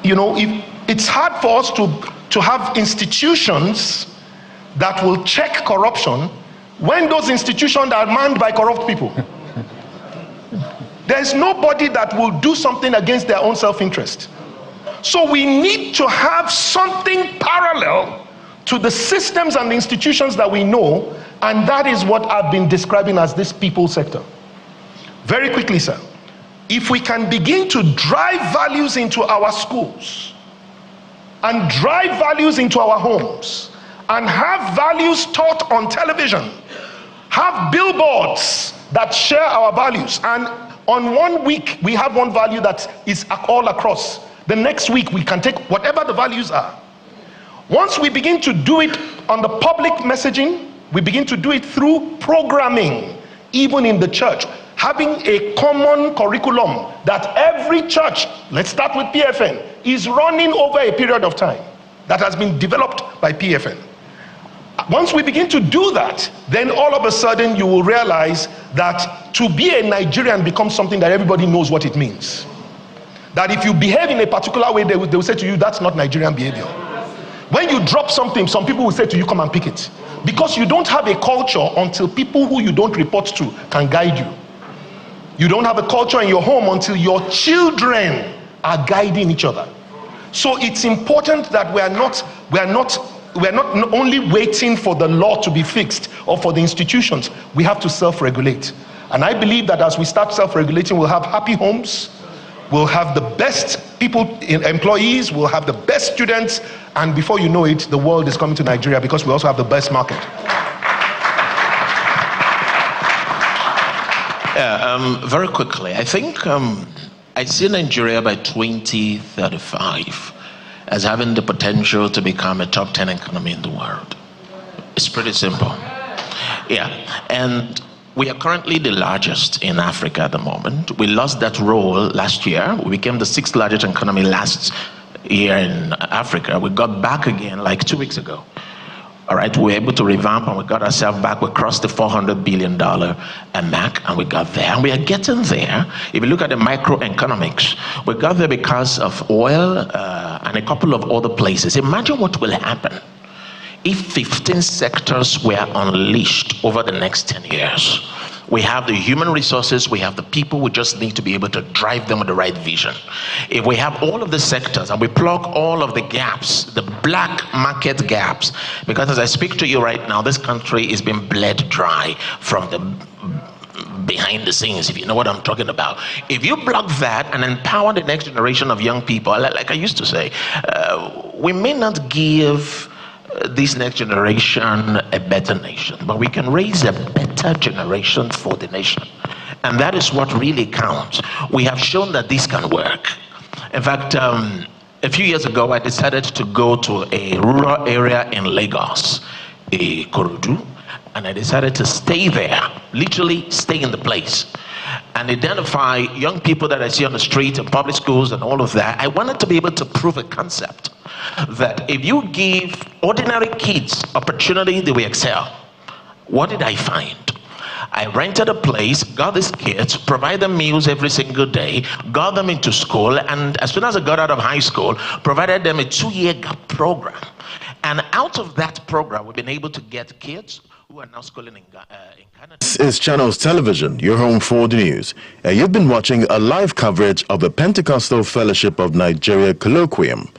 it's hard for us to have institutions that will check corruption when those institutions are manned by corrupt people. There's nobody that will do something against their own self-interest. So we need to have something parallel to the systems and the institutions that we know, and that is what I've been describing as this people sector. Very quickly, sir. If we can begin to drive values into our schools, and drive values into our homes, and have values taught on television, have billboards that share our values, and on 1 week we have one value that is all across. The next week we can take whatever the values are. Once we begin to do it on the public messaging, we begin to do it through programming, even in the church, having a common curriculum that every church, let's start with PFN, is running over a period of time that has been developed by PFN. Once we begin to do that, then all of a sudden you will realize that to be a Nigerian becomes something that everybody knows what it means. That if you behave in a particular way, they will say to you, that's not Nigerian behavior. When you drop something, some people will say to you, come and pick it. Because you don't have a culture until people who you don't report to can guide you. You don't have a culture in your home until your children are guiding each other. So it's important that we are not only waiting for the law to be fixed or for the institutions. We have to self-regulate. And I believe that as we start self-regulating, we'll have happy homes, we'll have the best employees, we'll have the best students, and before you know it, the world is coming to Nigeria because we also have the best market. Very quickly, I think I see Nigeria by 2035 as having the potential to become a top 10 economy in the world. It's pretty simple. Yeah, and we are currently the largest in Africa at the moment. We lost that role last year. We became the 6th largest economy last year in Africa. We got back again like 2 weeks ago. All right, we were able to revamp and we got ourselves back. We crossed the $400 billion mark and we got there. And we are getting there. If you look at the microeconomics, we got there because of oil and a couple of other places. Imagine what will happen if 15 sectors were unleashed over the next 10 years. We have the human resources, we have the people, we just need to be able to drive them with the right vision. If we have all of the sectors and we plug all of the gaps, the black market gaps, because as I speak to you right now, this country is being bled dry from the behind the scenes, if you know what I'm talking about. If you block that and empower the next generation of young people, like I used to say, we may not give this next generation a better nation, but we can raise a better generation for the nation. And that is what really counts. We have shown that this can work. In fact, a few years ago, I decided to go to a rural area in Lagos, Ikorodu, and I decided to stay there, literally stay in the place, and identify young people that I see on the street and public schools and all of that. I wanted to be able to prove a concept that if you give ordinary kids opportunity, they will excel. What did I find? I rented a place, got these kids, provide them meals every single day, got them into school, and as soon as I got out of high school, provided them a 2-year gap program. And out of that program, we've been able to get kids who are now schooling in Canada. This is Channels Television, your home for the news. You've been watching a live coverage of the Pentecostal Fellowship of Nigeria Colloquium.